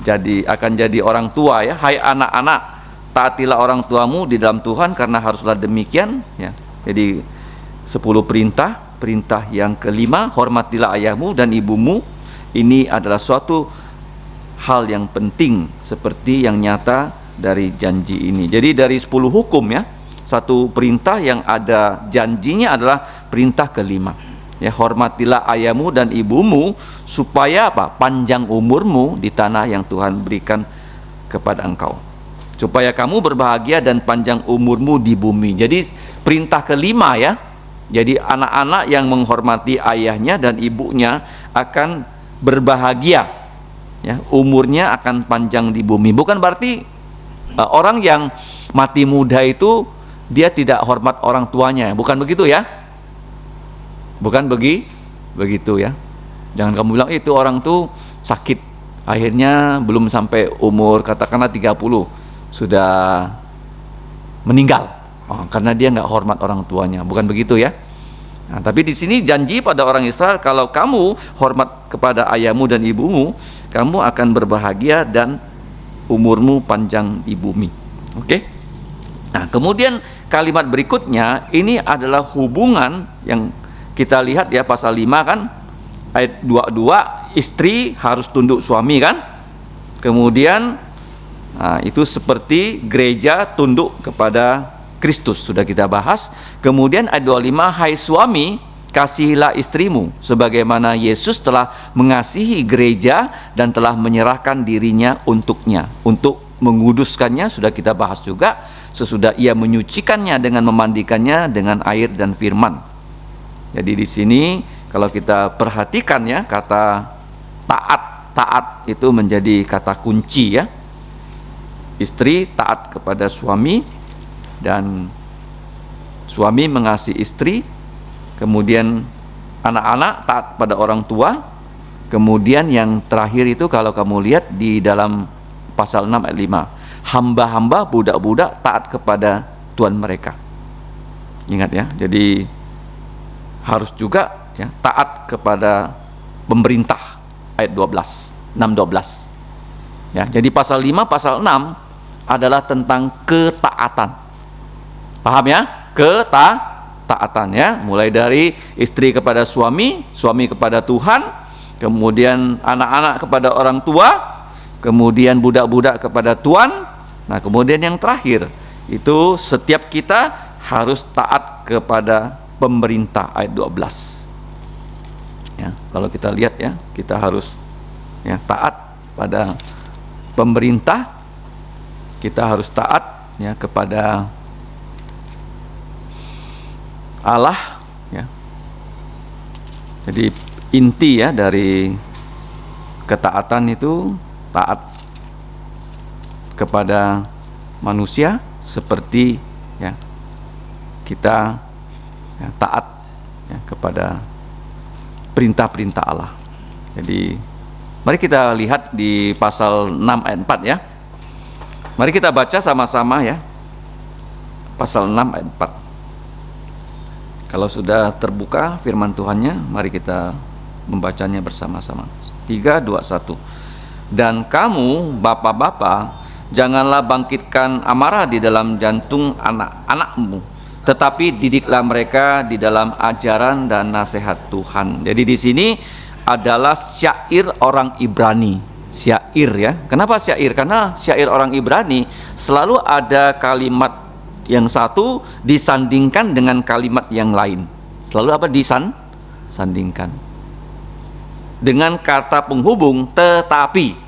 akan jadi orang tua ya. Hai anak-anak, taatilah orang tuamu di dalam Tuhan karena haruslah demikian ya. Jadi 10 perintah. Perintah yang kelima, hormatilah ayahmu dan ibumu. Ini adalah suatu hal yang penting seperti yang nyata dari janji ini. Jadi dari 10 hukum ya, satu perintah yang ada janjinya adalah perintah kelima. Ya, hormatilah ayahmu dan ibumu supaya apa? Panjang umurmu di tanah yang Tuhan berikan kepada engkau. Supaya kamu berbahagia dan panjang umurmu di bumi. Jadi perintah kelima ya. Jadi anak-anak yang menghormati ayahnya dan ibunya akan berbahagia. Ya, umurnya akan panjang di bumi. Bukan berarti orang yang mati muda itu dia tidak hormat orang tuanya. Bukan begitu ya. Bukan begitu ya. Jangan kamu bilang itu orang tuh sakit, akhirnya belum sampai umur katakanlah 30 sudah meninggal. Karena dia nggak hormat orang tuanya. Bukan begitu ya. Nah, tapi di sini janji pada orang Israel, kalau kamu hormat kepada ayahmu dan ibumu, kamu akan berbahagia dan umurmu panjang di bumi. Oke? Nah, kemudian kalimat berikutnya ini adalah hubungan yang kita lihat ya, pasal 5 kan, ayat 22, istri harus tunduk suami kan? Kemudian itu seperti gereja tunduk kepada Kristus, sudah kita bahas. Kemudian ayat 25, hai suami, kasihilah istrimu sebagaimana Yesus telah mengasihi gereja dan telah menyerahkan dirinya untuknya, untuk menguduskannya, sudah kita bahas juga, sesudah ia menyucikannya dengan memandikannya dengan air dan firman. Jadi di sini kalau kita perhatikan ya, kata taat itu menjadi kata kunci ya. Istri taat kepada suami dan suami mengasihi istri. Kemudian anak-anak taat pada orang tua. Kemudian yang terakhir itu kalau kamu lihat di dalam pasal 6 ayat 5, hamba-hamba, budak-budak taat kepada tuan mereka. Ingat ya, jadi harus juga ya, taat kepada pemerintah, ayat 12, 6-12 ya. Jadi pasal 5, pasal 6 adalah tentang ketaatan. Paham ya? Ketaatan ya, mulai dari istri kepada suami, suami kepada Tuhan, kemudian anak-anak kepada orang tua, kemudian budak-budak kepada tuan. Nah, kemudian yang terakhir itu setiap kita harus taat kepada pemerintah, ayat 12 ya. Kalau kita lihat ya, kita harus ya taat pada pemerintah, kita harus taat ya kepada Allah ya. Jadi inti ya dari ketaatan itu taat kepada manusia seperti ya kita ya, taat ya, kepada perintah-perintah Allah. Jadi mari kita lihat di pasal 6 ayat 4 ya. Mari kita baca sama-sama ya. Pasal 6 ayat 4. Kalau sudah terbuka firman Tuhannya, mari kita membacanya bersama-sama. 3, 2, 1. Dan kamu bapak-bapak, janganlah bangkitkan amarah di dalam jantung anak-anakmu, tetapi didiklah mereka di dalam ajaran dan nasihat Tuhan. Jadi di sini adalah syair orang Ibrani. Syair ya. Kenapa syair? Karena syair orang Ibrani selalu ada kalimat yang satu disandingkan dengan kalimat yang lain. Selalu apa? Disandingkan dengan kata penghubung tetapi.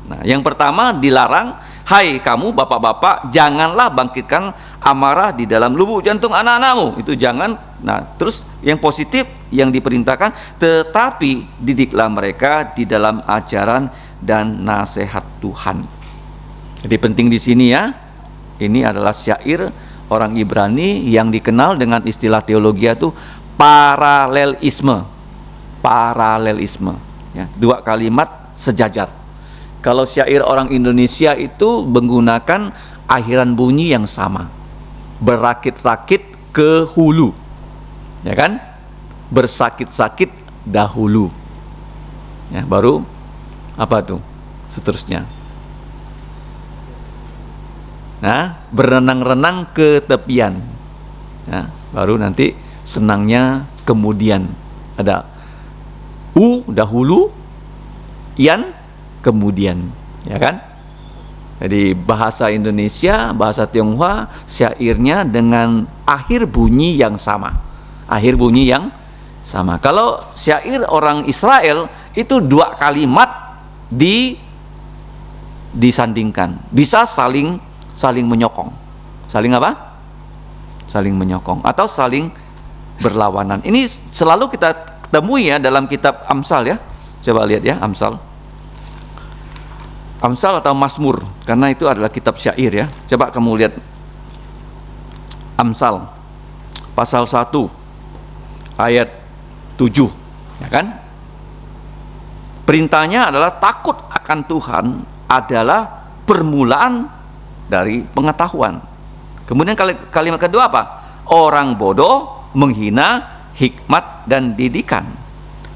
Nah, yang pertama dilarang, hai kamu bapak-bapak, janganlah bangkitkan amarah di dalam lubuk jantung anak-anakmu. Itu jangan. Nah, terus yang positif yang diperintahkan, tetapi didiklah mereka di dalam ajaran dan nasihat Tuhan. Jadi penting di sini ya. Ini adalah syair orang Ibrani yang dikenal dengan istilah teologi itu paralelisme. Paralelisme ya, dua kalimat sejajar. Kalau syair orang Indonesia itu menggunakan akhiran bunyi yang sama. Berakit-rakit ke hulu. Ya kan? Bersakit-sakit dahulu. Ya, baru apa tuh? Seterusnya. Nah, berenang-renang ke tepian. Nah, baru nanti senangnya kemudian. Ada dahulu, yan kemudian, ya kan? Jadi bahasa Indonesia, bahasa Tionghoa, syairnya dengan akhir bunyi yang sama. Akhir bunyi yang sama. Kalau syair orang Israel itu 2 kalimat disandingkan, bisa saling menyokong. Saling apa? Saling menyokong atau saling berlawanan. Ini selalu kita temui ya dalam kitab Amsal ya. Coba lihat ya, Amsal atau Mazmur, karena itu adalah kitab syair ya. Coba kamu lihat Amsal pasal 1 ayat 7, ya kan? Perintahnya adalah takut akan Tuhan adalah permulaan dari pengetahuan. Kemudian kalimat kedua apa? Orang bodoh menghina hikmat dan didikan.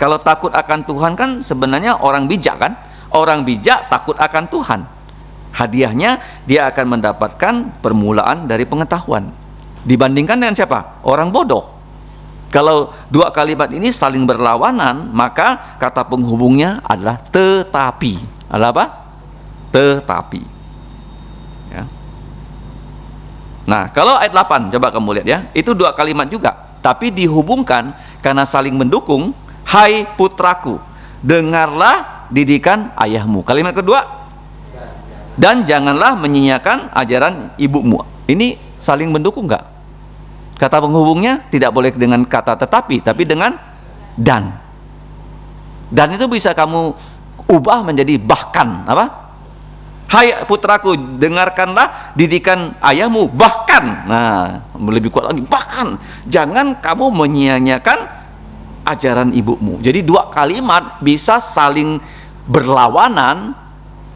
Kalau takut akan Tuhan kan sebenarnya orang bijak kan? Orang bijak takut akan Tuhan. Hadiahnya dia akan mendapatkan permulaan dari pengetahuan. Dibandingkan dengan siapa? Orang bodoh. Kalau 2 kalimat ini saling berlawanan, maka kata penghubungnya adalah tetapi. Adalah apa? Tetapi. Ya. Nah, kalau ayat 8 coba kamu lihat ya. Itu 2 kalimat juga, tapi dihubungkan karena saling mendukung. Hai putraku, dengarlah didikan ayahmu. Kalimat kedua, dan janganlah menyia-nyiakan ajaran ibumu. Ini saling mendukung nggak? Kata penghubungnya tidak boleh dengan kata tetapi, tapi dengan dan. Dan itu bisa kamu ubah menjadi bahkan apa? Hai putraku, dengarkanlah didikan ayahmu, bahkan. Nah, lebih kuat lagi, bahkan jangan kamu menyia-nyiakan ajaran ibumu. Jadi 2 kalimat bisa saling berlawanan,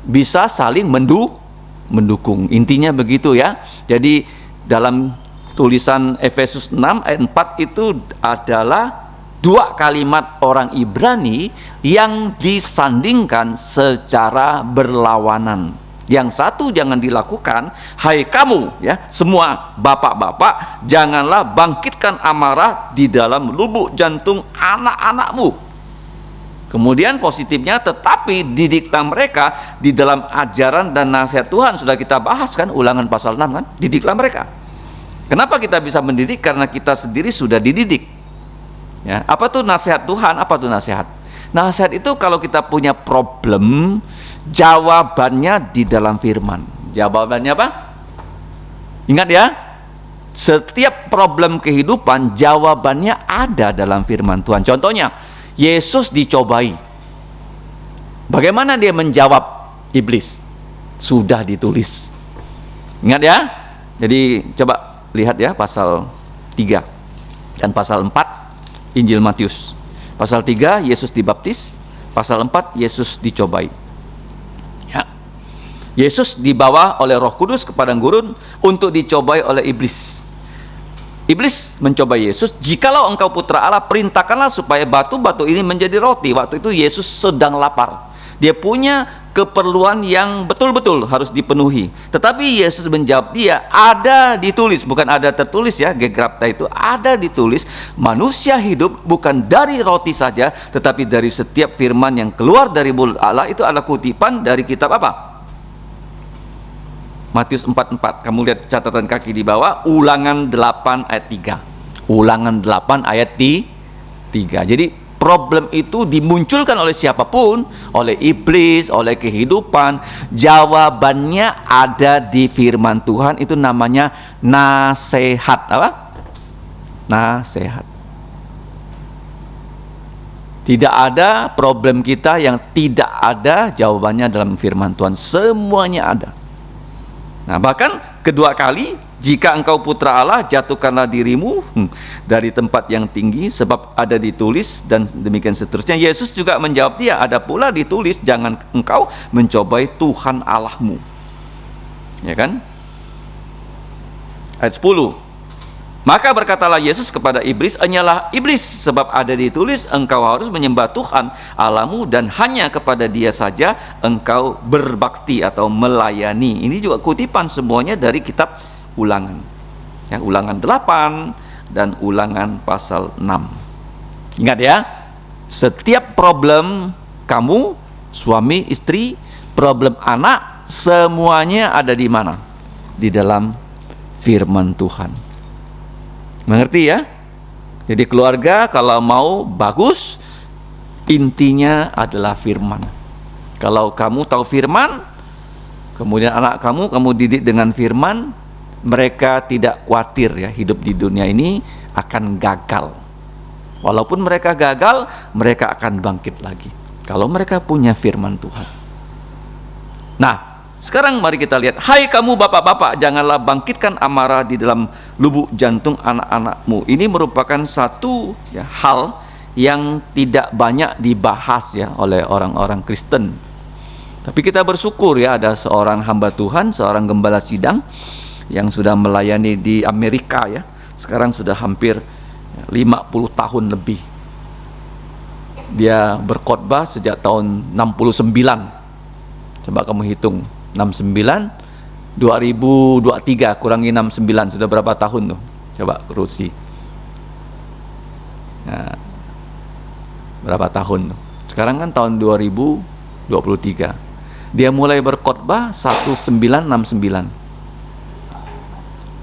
bisa saling mendukung. Intinya begitu ya. Jadi dalam tulisan Efesus 6 ayat 4 itu adalah 2 kalimat orang Ibrani yang disandingkan secara berlawanan. Yang satu jangan dilakukan, hai kamu ya, semua bapak-bapak, janganlah bangkitkan amarah di dalam lubuk jantung anak-anakmu. Kemudian positifnya, tetapi didiklah mereka di dalam ajaran dan nasihat Tuhan. Sudah kita bahas kan, Ulangan pasal 6 kan, didiklah mereka. Kenapa kita bisa mendidik? Karena kita sendiri sudah dididik ya. Apa tuh nasihat Tuhan? Apa tuh nasihat? Nasihat itu kalau kita punya problem, jawabannya di dalam firman. Jawabannya apa? Ingat ya, setiap problem kehidupan jawabannya ada dalam firman Tuhan. Contohnya, Yesus dicobai. Bagaimana dia menjawab iblis? Sudah ditulis. Ingat ya? Jadi coba lihat ya pasal 3 dan pasal 4 Injil Matius. Pasal 3 Yesus dibaptis, pasal 4 Yesus dicobai. Ya. Yesus dibawa oleh Roh Kudus ke padang gurun untuk dicobai oleh iblis. Iblis mencoba Yesus, jikalau engkau putra Allah, perintahkanlah supaya batu-batu ini menjadi roti. Waktu itu Yesus sedang lapar. Dia punya keperluan yang betul-betul harus dipenuhi. Tetapi Yesus menjawab dia, ada ditulis, bukan ada tertulis ya, gegrapta itu ada ditulis, manusia hidup bukan dari roti saja, tetapi dari setiap firman yang keluar dari mulut Allah. Itu adalah kutipan dari kitab apa? Matius 4:4. Kamu lihat catatan kaki di bawah, Ulangan 8 ayat 3. Ulangan 8 ayat 3. Jadi problem itu dimunculkan oleh siapapun, oleh iblis, oleh kehidupan, jawabannya ada di firman Tuhan. Itu namanya nasihat. Apa? Nasihat. Tidak ada problem kita yang tidak ada jawabannya dalam firman Tuhan. Semuanya ada. Nah, bahkan kedua kali, jika engkau putra Allah, jatuhkanlah dirimu dari tempat yang tinggi, sebab ada ditulis, dan demikian seterusnya. Yesus juga menjawab dia, ada pula ditulis, jangan engkau mencobai Tuhan Allahmu. Ya kan? Ayat 10. Maka berkatalah Yesus kepada iblis, "Enyalah iblis, sebab ada ditulis, engkau harus menyembah Tuhan Allahmu dan hanya kepada Dia saja engkau berbakti atau melayani." Ini juga kutipan semuanya dari kitab Ulangan. Ya, Ulangan 8 dan Ulangan pasal 6. Ingat ya, setiap problem kamu, suami, istri, problem anak, semuanya ada di mana? Di dalam firman Tuhan. Mengerti ya? Jadi keluarga kalau mau bagus, intinya adalah firman. Kalau kamu tahu firman, kemudian anak kamu didik dengan firman, mereka tidak khawatir ya hidup di dunia ini akan gagal. Walaupun mereka gagal, mereka akan bangkit lagi kalau mereka punya firman Tuhan. Nah, sekarang mari kita lihat. Hai kamu bapak-bapak, janganlah bangkitkan amarah di dalam lubuk jantung anak-anakmu. Ini merupakan satu ya, hal yang tidak banyak dibahas ya oleh orang-orang Kristen. Tapi kita bersyukur ya, ada seorang hamba Tuhan, seorang gembala sidang yang sudah melayani di Amerika ya. Sekarang sudah hampir 50 tahun lebih. Dia berkhotbah sejak tahun 69. Coba kamu hitung, 69 2023 kurangi 69, sudah berapa tahun tuh? Coba Rusi. Nah, berapa tahun tuh? Sekarang kan tahun 2023. Dia mulai berkhotbah 1969.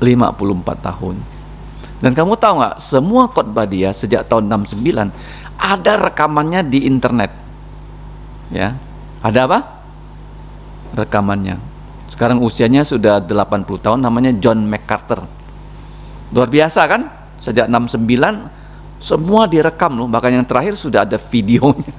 54 tahun. Dan kamu tahu nggak, semua khotbah dia sejak tahun 69 ada rekamannya di internet. Ya. Ada apa? Rekamannya. Sekarang usianya sudah 80 tahun, namanya John MacArthur. Luar biasa kan? Sejak 69 semua direkam loh, bahkan yang terakhir sudah ada videonya.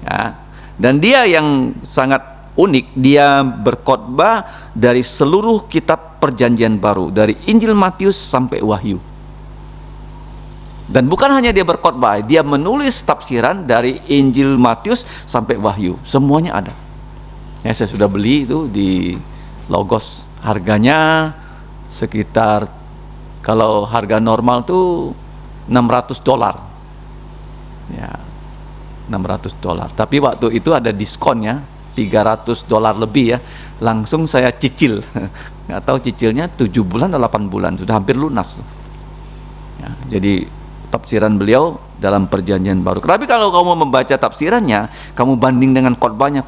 Ya. Dan dia yang sangat unik, dia berkhotbah dari seluruh kitab Perjanjian Baru, dari Injil Matius sampai Wahyu. Dan bukan hanya dia berkhotbah, dia menulis tafsiran dari Injil Matius sampai Wahyu, semuanya ada. Ya, saya sudah beli itu di Logos. Harganya sekitar, kalau harga normal tuh $600. Ya, $600. Tapi waktu itu ada diskonnya $300 lebih ya. Langsung saya cicil. Nggak tahu cicilnya 7 bulan atau 8 bulan, sudah hampir lunas. Ya, jadi tafsiran beliau dalam Perjanjian Baru. Tapi kalau kamu membaca tafsirannya, kamu banding dengan khotbahnya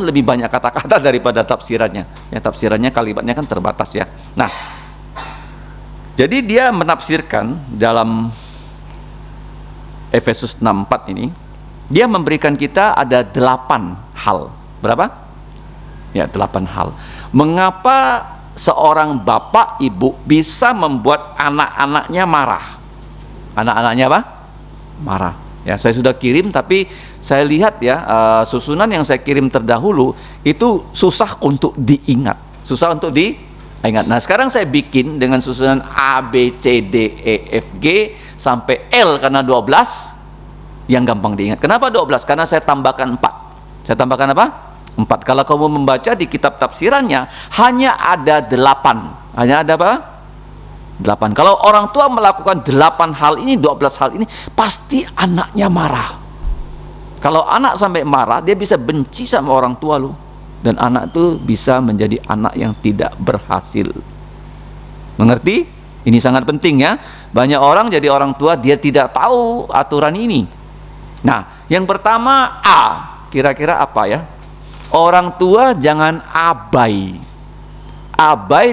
lebih banyak kata-kata daripada tafsirannya. Ya, tafsirannya kalimatnya kan terbatas ya. Nah, jadi dia menafsirkan dalam Efesus 6:4 ini, dia memberikan kita ada 8 hal. Berapa? Ya, 8 hal. Mengapa seorang bapak ibu bisa membuat anak-anaknya marah? Anak-anaknya apa? Marah. Ya, saya sudah kirim, tapi saya lihat ya, susunan yang saya kirim terdahulu itu susah untuk diingat, susah untuk diingat. Nah, sekarang saya bikin dengan susunan A, B, C, D, E, F, G sampai L karena 12 yang gampang diingat. Kenapa 12? Karena saya tambahkan 4. Saya tambahkan apa? 4. Kalau kamu membaca di kitab tafsirannya hanya ada 8. Hanya ada apa? 8. Kalau orang tua melakukan 8 hal ini, 12 hal ini, pasti anaknya marah. Kalau anak sampai marah, dia bisa benci sama orang tua lu. Dan anak itu bisa menjadi anak yang tidak berhasil. Mengerti? Ini sangat penting ya. Banyak orang jadi orang tua, dia tidak tahu aturan ini. Nah, yang pertama A. Kira-kira apa ya? Orang tua jangan abai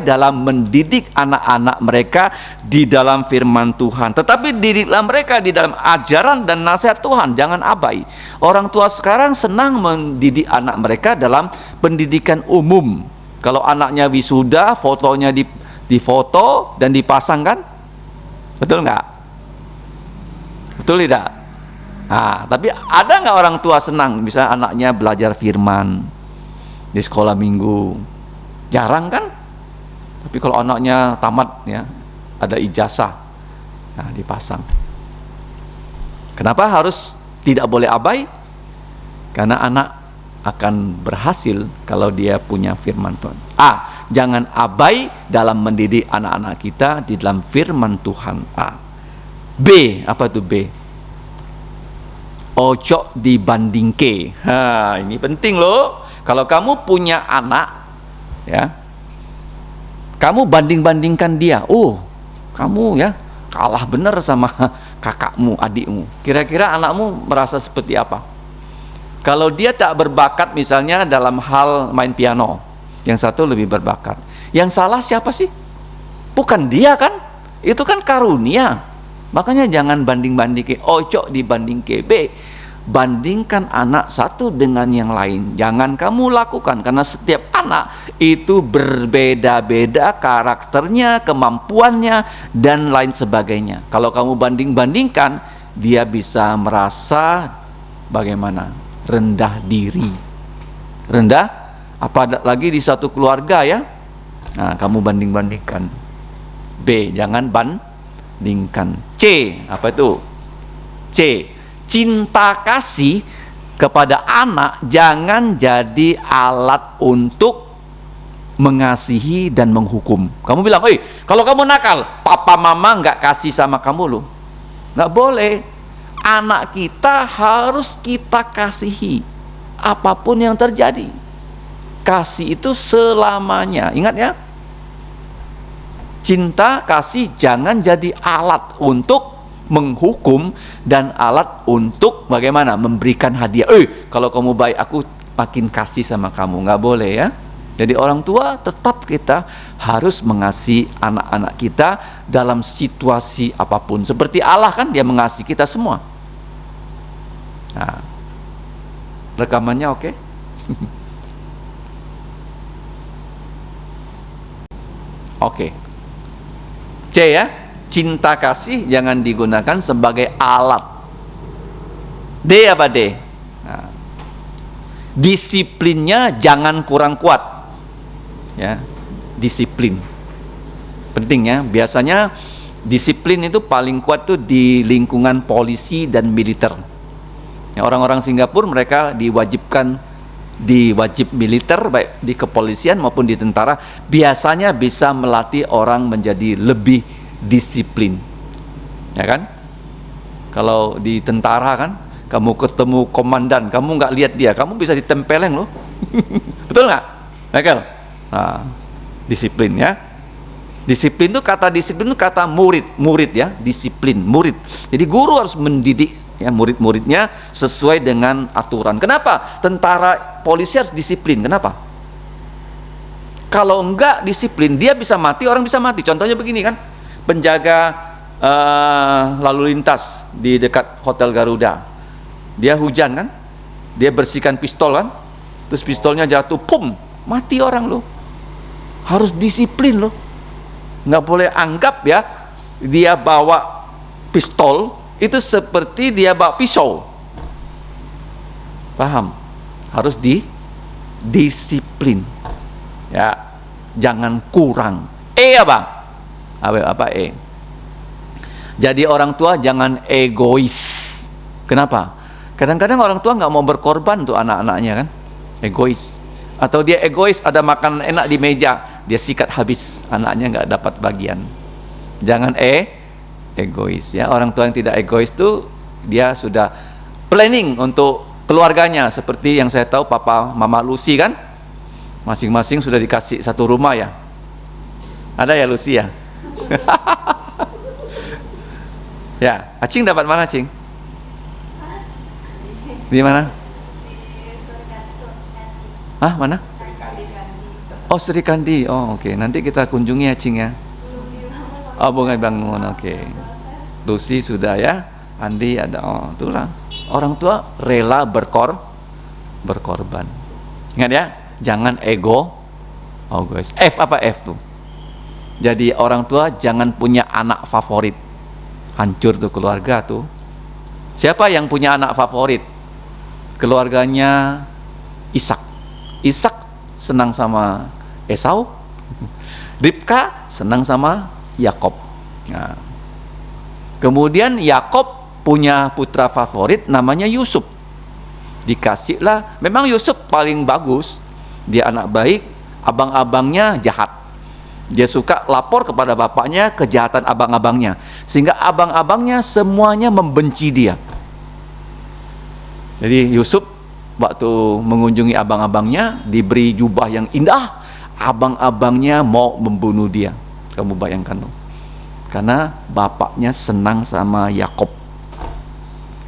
dalam mendidik anak-anak mereka di dalam firman Tuhan. Tetapi didiklah mereka di dalam ajaran dan nasihat Tuhan, jangan abai. Orang tua sekarang senang mendidik anak mereka dalam pendidikan umum. Kalau anaknya wisuda, fotonya difoto dan dipasangkan. Betul nggak? Betul tidak? Nah, tapi ada nggak orang tua senang misalnya anaknya belajar firman di sekolah minggu? Jarang kan? Tapi kalau anaknya tamat ya, ada ijazah, nah dipasang. Kenapa harus tidak boleh abai? Karena anak akan berhasil kalau dia punya firman Tuhan. Jangan abai dalam mendidik anak-anak kita di dalam firman Tuhan. B, apa itu B? Ojo dibandingke. Ini penting loh. Kalau kamu punya anak, ya, kamu banding-bandingkan dia. Kamu ya kalah benar sama kakakmu, adikmu. Kira-kira anakmu merasa seperti apa? Kalau dia tak berbakat misalnya dalam hal main piano, yang satu lebih berbakat. Yang salah siapa sih? Bukan dia kan? Itu kan karunia. Makanya jangan banding-bandingke. Ojo dibandingke. B, bandingkan anak satu dengan yang lain. Jangan kamu lakukan, karena setiap anak itu berbeda-beda karakternya, kemampuannya, dan lain sebagainya. Kalau kamu banding-bandingkan, dia bisa merasa bagaimana? Rendah diri. Rendah, apalagi di satu keluarga ya. Nah, kamu banding-bandingkan. B, jangan bandingkan. C, apa itu? C, cinta kasih kepada anak jangan jadi alat untuk mengasihi dan menghukum. Kamu bilang, kalau kamu nakal, papa mama nggak kasih sama kamu loh. Nggak boleh. Anak kita harus kita kasihi apapun yang terjadi. Kasih itu selamanya. Ingat ya, cinta kasih jangan jadi alat untuk menghukum dan alat untuk bagaimana? Memberikan hadiah. Kalau kamu baik, aku makin kasih sama kamu. Nggak boleh ya. Jadi orang tua tetap kita harus mengasihi anak-anak kita dalam situasi apapun. Seperti Allah kan, dia mengasihi kita semua. Nah, rekamannya oke? Oke. C ya, cinta kasih jangan digunakan sebagai alat. D apa D? Nah, disiplinnya jangan kurang kuat. Ya, disiplin. Penting ya. Biasanya disiplin itu paling kuat tuh di lingkungan polisi dan militer. Ya, orang-orang Singapura mereka diwajib militer, baik di kepolisian maupun di tentara, biasanya bisa melatih orang menjadi lebih disiplin. Ya kan? Kalau di tentara kan, kamu ketemu komandan, kamu nggak lihat dia, kamu bisa ditempeleng loh. Betul nggak? Michael? Nah, disiplin ya. Disiplin itu kata murid ya, disiplin murid. Jadi guru harus mendidik ya murid-muridnya sesuai dengan aturan. Kenapa? Tentara polisi harus disiplin. Kenapa? Kalau enggak disiplin, dia bisa mati, orang bisa mati. Contohnya begini kan, penjaga lalu lintas di dekat Hotel Garuda, dia hujan kan, dia bersihkan pistol kan, terus pistolnya jatuh, mati orang loh. Harus disiplin loh. Nggak boleh anggap ya dia bawa pistol itu seperti dia bawa pisau. Paham? Harus disiplin. Ya, jangan kurang. Apa? Apa E? Jadi orang tua jangan egois. Kenapa? Kadang-kadang orang tua nggak mau berkorban untuk anak-anaknya kan? Egois. Atau dia egois, ada makanan enak di meja, dia sikat habis, anaknya nggak dapat bagian. Jangan egois ya. Orang tua yang tidak egois itu dia sudah planning untuk keluarganya, seperti yang saya tahu papa mama Lucy kan, masing-masing sudah dikasih satu rumah ya. Ada ya Lucy ya? Ya, Acing dapat mana Acing? Di mana? Mana? Oh, Sri Kandi. Oh, oke. Nanti kita kunjungi Acing ya. Oh, bunga bangun. Oke. Lucy sudah ya. Andi ada. Oh, itulah. Orang tua rela berkorban. Ingat ya, jangan ego. Oh, guys. F apa F tuh? Jadi orang tua jangan punya anak favorit. Hancur tuh keluarga tuh. Siapa yang punya anak favorit? Keluarganya Ishak. Ishak senang sama Esau, Ribka senang sama Yakob. Nah, kemudian Yakob punya putra favorit namanya Yusuf. Dikasihlah, memang Yusuf paling bagus, dia anak baik, abang-abangnya jahat. Dia suka lapor kepada bapaknya kejahatan abang-abangnya, sehingga abang-abangnya semuanya membenci dia. Jadi Yusuf waktu mengunjungi abang-abangnya diberi jubah yang indah, abang-abangnya mau membunuh dia. Kamu bayangkan loh, karena bapaknya senang sama Yakob.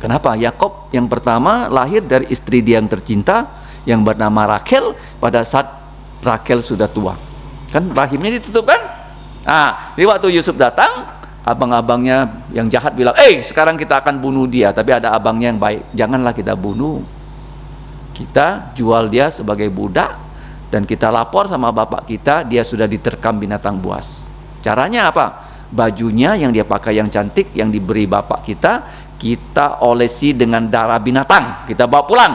Kenapa? Yakob yang pertama lahir dari istri dia yang tercinta yang bernama Rachel pada saat Rachel sudah tua. Kan rahimnya ditutup kan? Nah, di waktu Yusuf datang, abang-abangnya yang jahat bilang, sekarang kita akan bunuh dia. Tapi ada abangnya yang baik, janganlah kita bunuh. Kita jual dia sebagai budak dan kita lapor sama bapak kita, dia sudah diterkam binatang buas. Caranya apa? Bajunya yang dia pakai yang cantik, yang diberi bapak kita olesi dengan darah binatang, kita bawa pulang.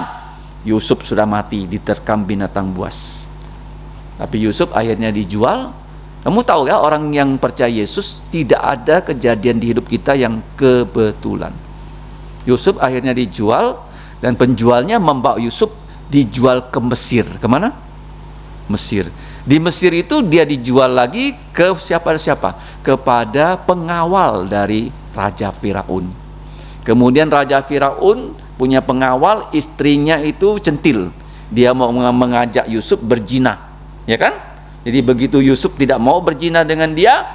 Yusuf sudah mati, diterkam binatang buas. Tapi Yusuf akhirnya dijual. Kamu tahu ya, orang yang percaya Yesus tidak ada kejadian di hidup kita yang kebetulan. Yusuf akhirnya dijual, dan penjualnya membawa Yusuf dijual ke Mesir. Kemana? Mesir. Di Mesir itu dia dijual lagi ke siapa-siapa? Kepada pengawal dari Raja Firaun. Kemudian Raja Firaun punya pengawal, istrinya itu centil. Dia mau mengajak Yusuf berzina, ya kan? Jadi begitu Yusuf tidak mau berzina dengan dia,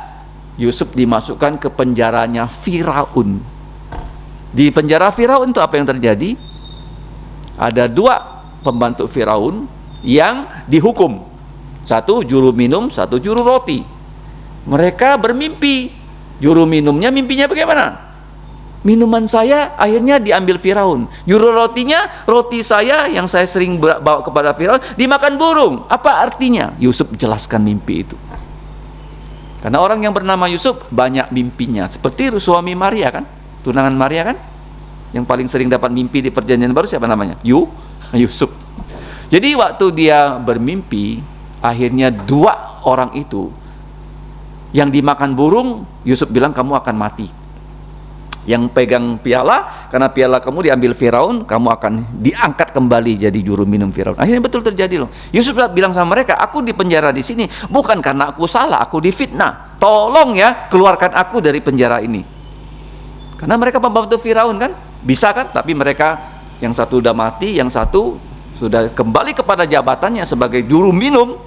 Yusuf dimasukkan ke penjaranya Firaun. Di penjara Firaun itu apa yang terjadi? Ada 2 pembantu Firaun yang dihukum. Satu juru minum, satu juru roti. Mereka bermimpi. Juru minumnya mimpinya bagaimana? Minuman saya akhirnya diambil Firaun. Juru rotinya, roti saya yang saya sering bawa kepada Firaun dimakan burung. Apa artinya? Yusuf jelaskan mimpi itu. Karena orang yang bernama Yusuf banyak mimpinya. Seperti suami Maria kan, tunangan Maria kan, yang paling sering dapat mimpi di perjanjian baru siapa namanya? Yusuf. Jadi waktu dia bermimpi, akhirnya 2 orang itu yang dimakan burung, Yusuf bilang kamu akan mati. Yang pegang piala, karena piala kamu diambil Firaun, kamu akan diangkat kembali jadi juru minum Firaun. Akhirnya betul terjadi loh. Yusuf bilang sama mereka, aku di penjara di sini bukan karena aku salah, aku difitnah. Tolong ya, keluarkan aku dari penjara ini. Karena mereka pembantu Firaun kan, bisa kan? Tapi mereka yang satu udah mati, yang satu sudah kembali kepada jabatannya sebagai juru minum.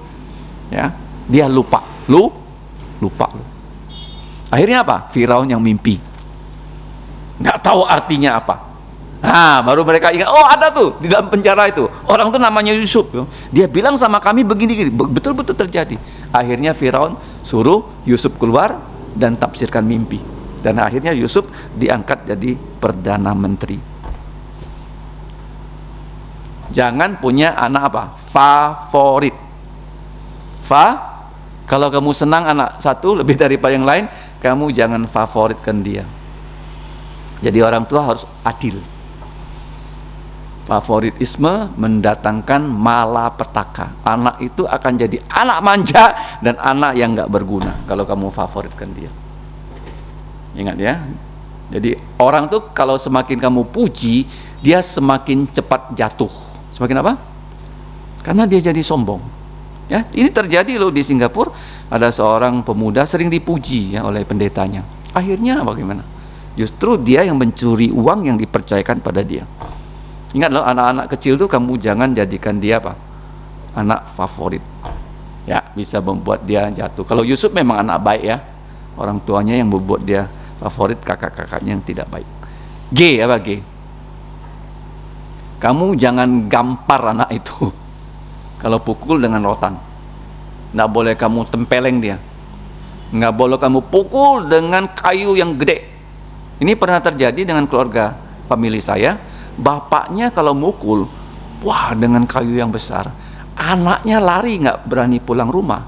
Ya, dia lupa. Akhirnya apa? Firaun yang mimpi, nggak tahu artinya apa. Baru mereka ingat, oh ada tuh di dalam penjara itu orang tuh namanya Yusuf. Dia bilang sama kami begini-gini, betul-betul terjadi. Akhirnya Firaun suruh Yusuf keluar dan tafsirkan mimpi, dan akhirnya Yusuf diangkat jadi perdana menteri. Jangan punya anak apa? Favorit. Kalau kamu senang anak satu lebih daripada yang lain, kamu jangan favoritkan dia. Jadi orang tua harus adil. Favoritisme mendatangkan malapetaka. Anak itu akan jadi anak manja dan anak yang nggak berguna kalau kamu favoritkan dia. Ingat ya. Jadi orang tuh kalau semakin kamu puji, dia semakin cepat jatuh. Semakin apa? Karena dia jadi sombong. Ya, ini terjadi loh di Singapura. Ada seorang pemuda sering dipuji ya oleh pendetanya. Akhirnya bagaimana? Justru dia yang mencuri uang yang dipercayakan pada dia. Ingat loh, anak-anak kecil tuh kamu jangan jadikan dia apa? Anak favorit. Ya, bisa membuat dia jatuh. Kalau Yusuf memang anak baik ya. Orang tuanya yang membuat dia favorit, kakak-kakaknya yang tidak baik. G. Kamu jangan gampar anak itu. Kalau pukul dengan rotan, nggak boleh kamu tempeleng dia, nggak boleh kamu pukul dengan kayu yang gede. Ini pernah terjadi dengan keluarga famili saya. Bapaknya kalau mukul, wah dengan kayu yang besar, anaknya lari nggak berani pulang rumah.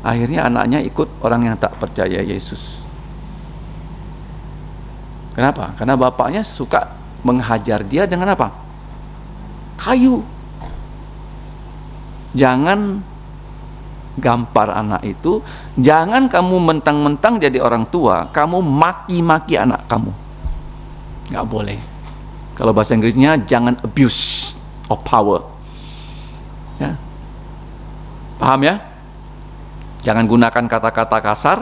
Akhirnya anaknya ikut orang yang tak percaya Yesus. Kenapa? Karena bapaknya suka menghajar dia dengan apa? Kayu. Jangan gampar anak itu. Jangan kamu mentang-mentang jadi orang tua, kamu maki-maki anak kamu. Nggak boleh. Kalau bahasa Inggrisnya, jangan abuse of power. Ya. Paham ya? Jangan gunakan kata-kata kasar.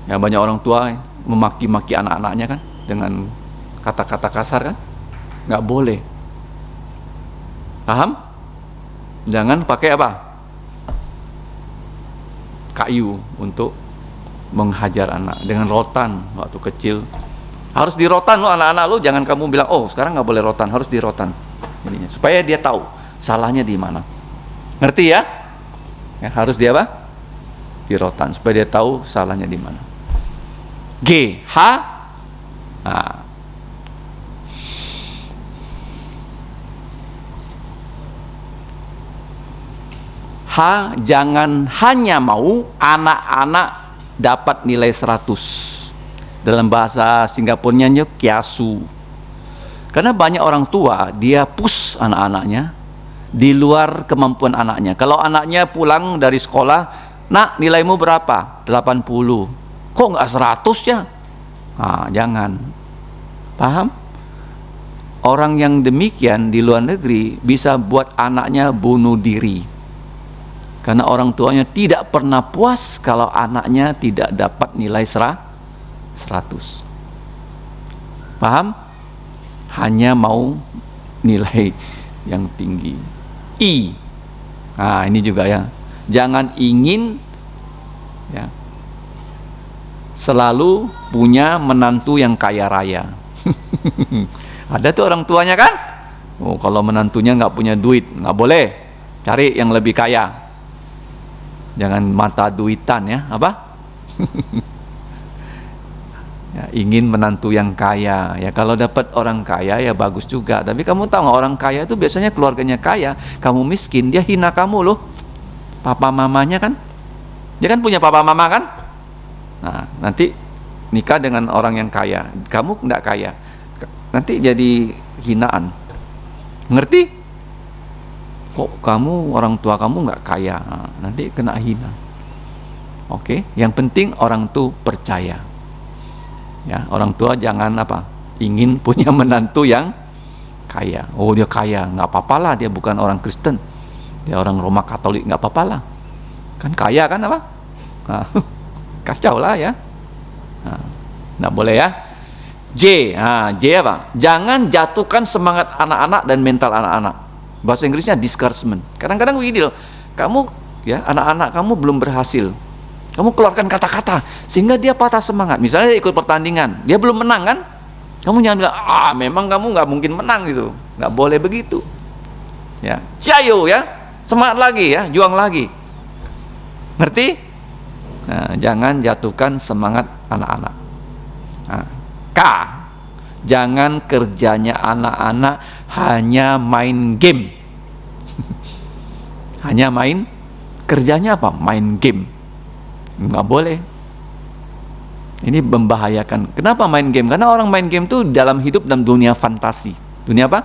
Ya, banyak orang tua memaki-maki anak-anaknya kan dengan kata-kata kasar kan? Nggak boleh. Paham? Jangan pakai apa? Kayu untuk menghajar anak dengan rotan waktu kecil. Harus dirotan lo anak-anak lo, jangan kamu bilang, oh sekarang nggak boleh rotan, harus dirotan. Ininya, supaya dia tahu salahnya di mana. Ngerti ya? Ya, harus dia apa? Dirotan supaya dia tahu salahnya di mana. G, H. Nah. H, jangan hanya mau anak-anak dapat nilai 100. Dalam bahasa Singapurnya kiasu. Karena banyak orang tua dia push anak-anaknya di luar kemampuan anaknya. Kalau anaknya pulang dari sekolah, nak nilaimu berapa? 80. Kok nggak 100 ya? Nah, jangan. Paham? Orang yang demikian di luar negeri bisa buat anaknya bunuh diri. Karena orang tuanya tidak pernah puas kalau anaknya tidak dapat nilai 100. Paham? Hanya mau nilai yang tinggi. I. Nah, ini juga ya. Jangan ingin ya selalu punya menantu yang kaya raya. Ada tuh orang tuanya kan? Oh, kalau menantunya nggak punya duit, nggak boleh. Cari yang lebih kaya. Jangan mata duitan ya, apa? Ya, ingin menantu yang kaya. Ya kalau dapat orang kaya ya bagus juga. Tapi kamu tahu nggak, orang kaya itu biasanya keluarganya kaya, kamu miskin, dia hina kamu loh. Papa mamanya kan? Dia kan punya papa mama kan? Nah, nanti nikah dengan orang yang kaya, kamu nggak kaya, nanti jadi hinaan. Ngerti? Kok kamu, orang tua kamu nggak kaya? Nah, nanti kena hina. Oke, yang penting orang tuh percaya. Ya, orang tua jangan apa? Ingin punya menantu yang kaya. Oh, dia kaya, nggak apa-apalah, dia bukan orang Kristen. Dia orang Roma Katolik, nggak apa-apalah. Kan kaya kan apa? Nah, kacau lah ya. Nah, nggak boleh ya. J, J apa? Jangan jatuhkan semangat anak-anak dan mental anak-anak. Bahasa Inggrisnya discouragement. Kadang-kadang begini loh, kamu ya, anak-anak kamu belum berhasil, kamu keluarkan kata-kata sehingga dia patah semangat. Misalnya dia ikut pertandingan, dia belum menang kan, kamu jangan bilang, memang kamu nggak mungkin menang gitu. Nggak boleh begitu ya. Ciao ya, semangat lagi ya, juang lagi. Ngerti? Nah, jangan jatuhkan semangat anak-anak. Nah, K, jangan kerjanya anak-anak hanya main game. Hanya main, kerjanya apa? Main game. Nggak boleh. Ini membahayakan. Kenapa main game? Karena orang main game tuh dalam hidup dalam dunia fantasi. Dunia apa?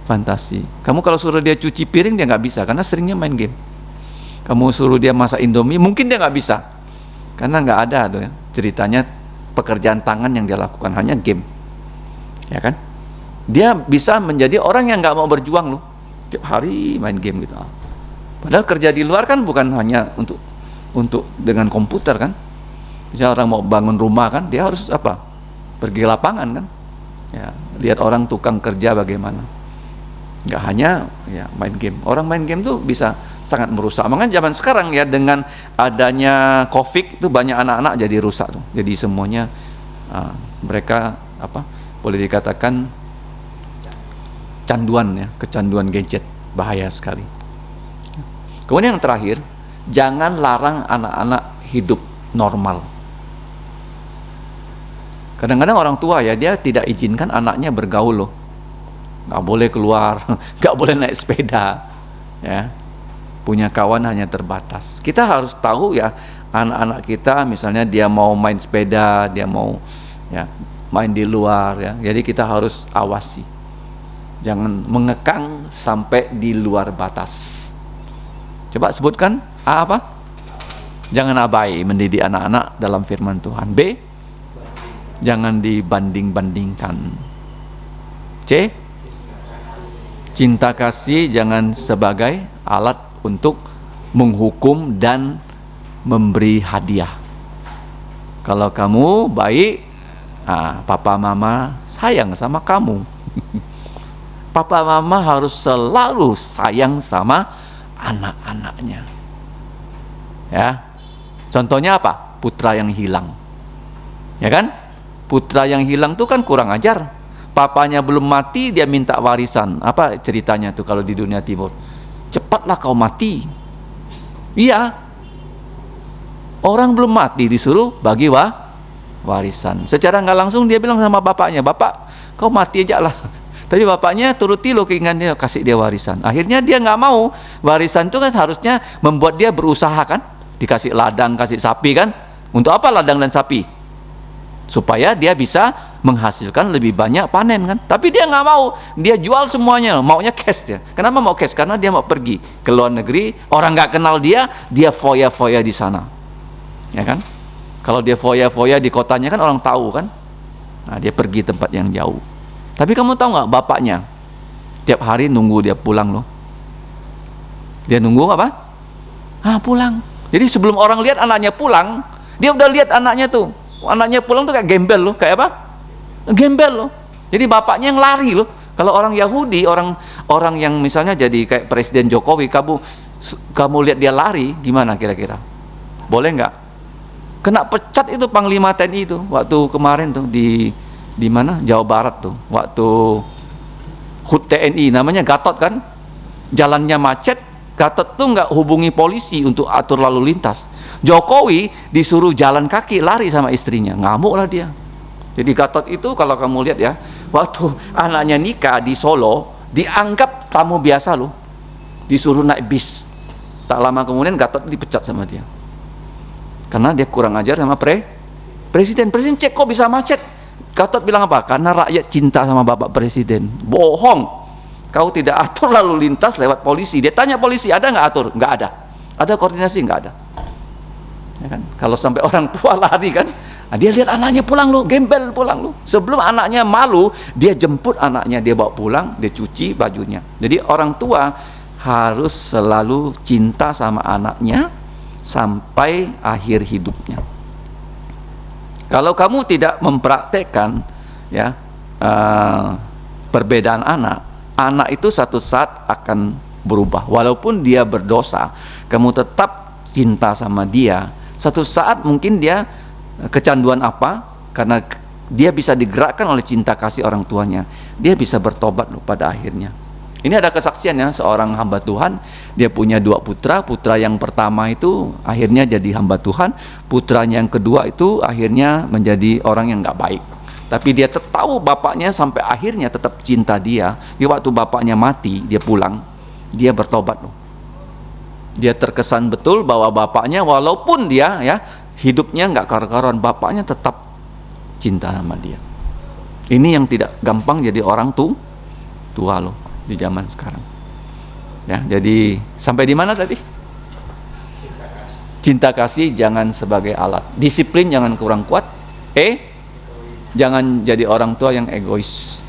Fantasi. Kamu kalau suruh dia cuci piring, dia nggak bisa karena seringnya main game. Kamu suruh dia masak Indomie, mungkin dia nggak bisa karena nggak ada tuh ya, ceritanya pekerjaan tangan yang dia lakukan, hanya game, ya kan? Dia bisa menjadi orang yang nggak mau berjuang loh, tiap hari main game gitu. Padahal kerja di luar kan bukan hanya untuk dengan komputer kan. Misalnya orang mau bangun rumah kan, dia harus apa? Pergi ke lapangan kan? Ya, lihat orang tukang kerja bagaimana. Nggak hanya ya main game. Orang main game tuh bisa sangat merusak. Makanya zaman sekarang ya, dengan adanya COVID itu banyak anak-anak jadi rusak tuh. Jadi semuanya mereka apa? Boleh dikatakan canduan ya, kecanduan gadget, bahaya sekali. Kemudian yang terakhir, jangan larang anak-anak hidup normal. Kadang-kadang orang tua ya, dia tidak izinkan anaknya bergaul loh. Nggak boleh keluar, nggak boleh naik sepeda, ya. Punya kawan hanya terbatas. Kita harus tahu ya, anak-anak kita misalnya dia mau main sepeda, dia mau ya main di luar ya. Jadi kita harus awasi. Jangan mengekang sampai di luar batas. Coba sebutkan A apa? Jangan abai mendidik anak-anak dalam firman Tuhan. B, jangan dibanding-bandingkan. C. Cinta kasih jangan sebagai alat untuk menghukum dan memberi hadiah. Kalau kamu baik, papa mama sayang sama kamu. Papa mama harus selalu sayang sama anak-anaknya. Ya. Contohnya apa? Putra yang hilang. Ya kan? Putra yang hilang tuh kan kurang ajar. Papanya belum mati, dia minta warisan. Apa ceritanya tuh kalau di dunia timur? Cepatlah kau mati. Iya. Orang belum mati disuruh bagi warisan. Secara nggak langsung dia bilang sama bapaknya, "Bapak, kau mati aja lah." Tapi bapaknya turuti lo keinginan dia, kasih dia warisan. Akhirnya dia nggak mau. Warisan itu kan harusnya membuat dia berusaha kan? Dikasih ladang, kasih sapi kan? Untuk apa ladang dan sapi? Supaya dia bisa menghasilkan lebih banyak panen kan? Tapi dia nggak mau. Dia jual semuanya, maunya cash dia. Kenapa mau cash? Karena dia mau pergi ke luar negeri. Orang nggak kenal dia foya-foya di sana. Ya kan? Kalau dia foya-foya di kotanya kan orang tahu kan? Nah, dia pergi tempat yang jauh. Tapi kamu tahu nggak bapaknya tiap hari nunggu dia pulang loh. Dia nunggu apa? Pulang. Jadi sebelum orang lihat anaknya pulang, dia udah lihat anaknya tuh. Anaknya pulang tuh kayak gembel loh, kayak apa? Gembel loh. Jadi bapaknya yang lari loh. Kalau orang Yahudi, orang yang misalnya jadi kayak Presiden Jokowi, kamu lihat dia lari, gimana kira-kira? Boleh nggak? Kena pecat itu Panglima TNI itu waktu kemarin tuh di mana? Jawa Barat tuh. Waktu HUT TNI namanya Gatot kan. Jalannya macet, Gatot tuh nggak hubungi polisi untuk atur lalu lintas. Jokowi disuruh jalan kaki lari sama istrinya, ngamuk lah dia. Jadi Gatot itu kalau kamu lihat ya, waktu anaknya nikah di Solo dianggap tamu biasa loh, disuruh naik bis. Tak lama kemudian Gatot dipecat sama dia karena dia kurang ajar sama presiden. Presiden cek kok bisa macet. Gatot bilang apa? Karena rakyat cinta sama bapak presiden. Bohong, kau tidak atur lalu lintas lewat polisi. Dia tanya polisi, ada nggak atur? Nggak ada. Ada koordinasi? Nggak ada. Ya kan? Kalau sampai orang tua lari kan, dia lihat anaknya pulang loh, gembel pulang loh. Sebelum anaknya malu, dia jemput anaknya, dia bawa pulang, dia cuci bajunya. Jadi orang tua harus selalu cinta sama anaknya sampai akhir hidupnya. Kalau kamu tidak mempraktekkan ya perbedaan anak itu satu saat akan berubah. Walaupun dia berdosa, kamu tetap cinta sama dia. Satu saat mungkin dia kecanduan apa, karena dia bisa digerakkan oleh cinta kasih orang tuanya, dia bisa bertobat loh pada akhirnya. Ini ada kesaksian ya, seorang hamba Tuhan, dia punya 2 putra. Putra yang pertama itu akhirnya jadi hamba Tuhan, putranya yang kedua itu akhirnya menjadi orang yang nggak baik. Tapi dia tetap tahu bapaknya sampai akhirnya tetap cinta dia. Di waktu bapaknya mati, dia pulang, dia bertobat loh. Dia terkesan betul bahwa bapaknya walaupun dia ya hidupnya nggak karu-karuan, bapaknya tetap cinta sama dia. Ini yang tidak gampang jadi orang tua loh di zaman sekarang. Ya, jadi sampai di mana tadi? Cinta kasih jangan sebagai alat. Disiplin jangan kurang kuat. Jangan jadi orang tua yang egois.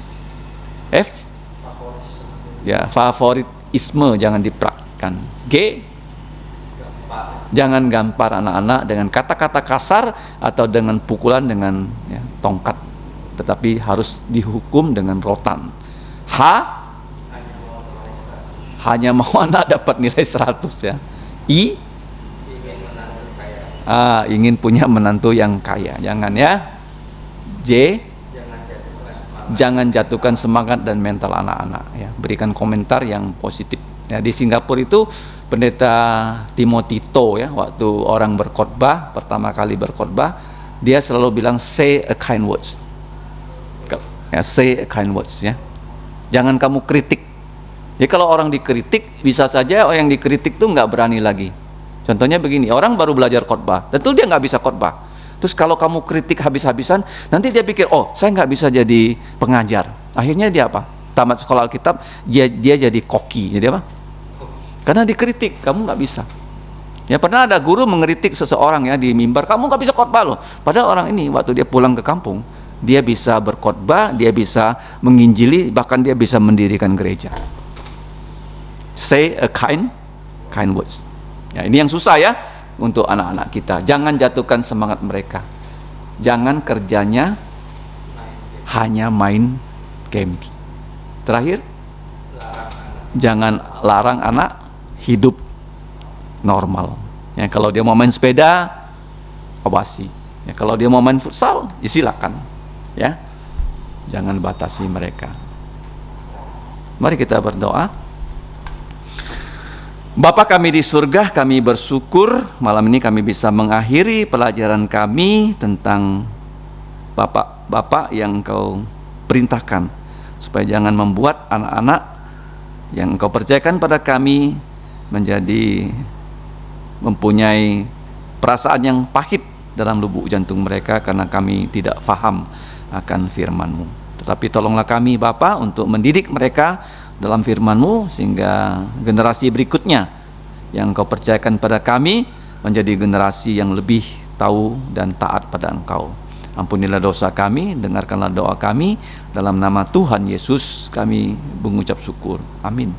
Ya, favoritisme jangan dipraktikkan. Jangan gampar anak-anak dengan kata-kata kasar atau dengan pukulan dengan ya, tongkat, tetapi harus dihukum dengan rotan. Hanya mau anak dapat nilai 100 ya. Ingin punya menantu yang kaya. Jangan ya. Jangan jatuhkan semangat dan mental anak-anak ya. Berikan komentar yang positif. Ya, di Singapura itu pendeta Timothy To ya, waktu orang berkhotbah, pertama kali berkhotbah, dia selalu bilang say a kind words. Ya, say a kind words ya. Jangan kamu kritik. Jadi kalau orang dikritik, bisa saja orang yang dikritik tuh nggak berani lagi. Contohnya begini, orang baru belajar khotbah, tentu dia nggak bisa khotbah. Terus kalau kamu kritik habis-habisan, nanti dia pikir, oh saya nggak bisa jadi pengajar. Akhirnya dia apa? Tamat sekolah Alkitab, dia jadi koki. Jadi apa? Karena dikritik, kamu nggak bisa. Ya pernah ada guru mengkritik seseorang ya di mimbar, kamu nggak bisa khotbah loh. Padahal orang ini waktu dia pulang ke kampung, dia bisa berkhotbah, dia bisa menginjili, bahkan dia bisa mendirikan gereja. Say a kind words. Ya, ini yang susah ya untuk anak-anak kita. Jangan jatuhkan semangat mereka. Jangan kerjanya hanya main game. Terakhir, jangan larang anak hidup normal. Ya, kalau dia mau main sepeda, awasi. Ya, kalau dia mau main futsal, ya silakan. Ya, jangan batasi mereka. Mari kita berdoa. Bapa kami di surga, kami bersyukur malam ini kami bisa mengakhiri pelajaran kami tentang Bapak yang Engkau perintahkan supaya jangan membuat anak-anak yang Engkau percayakan pada kami menjadi mempunyai perasaan yang pahit dalam lubuk jantung mereka karena kami tidak faham akan firman-Mu. Tetapi tolonglah kami Bapa untuk mendidik mereka dalam firman-Mu sehingga generasi berikutnya yang Engkau percayakan pada kami menjadi generasi yang lebih tahu dan taat pada Engkau. Ampunilah dosa kami, dengarkanlah doa kami, dalam nama Tuhan Yesus kami mengucap syukur. Amin.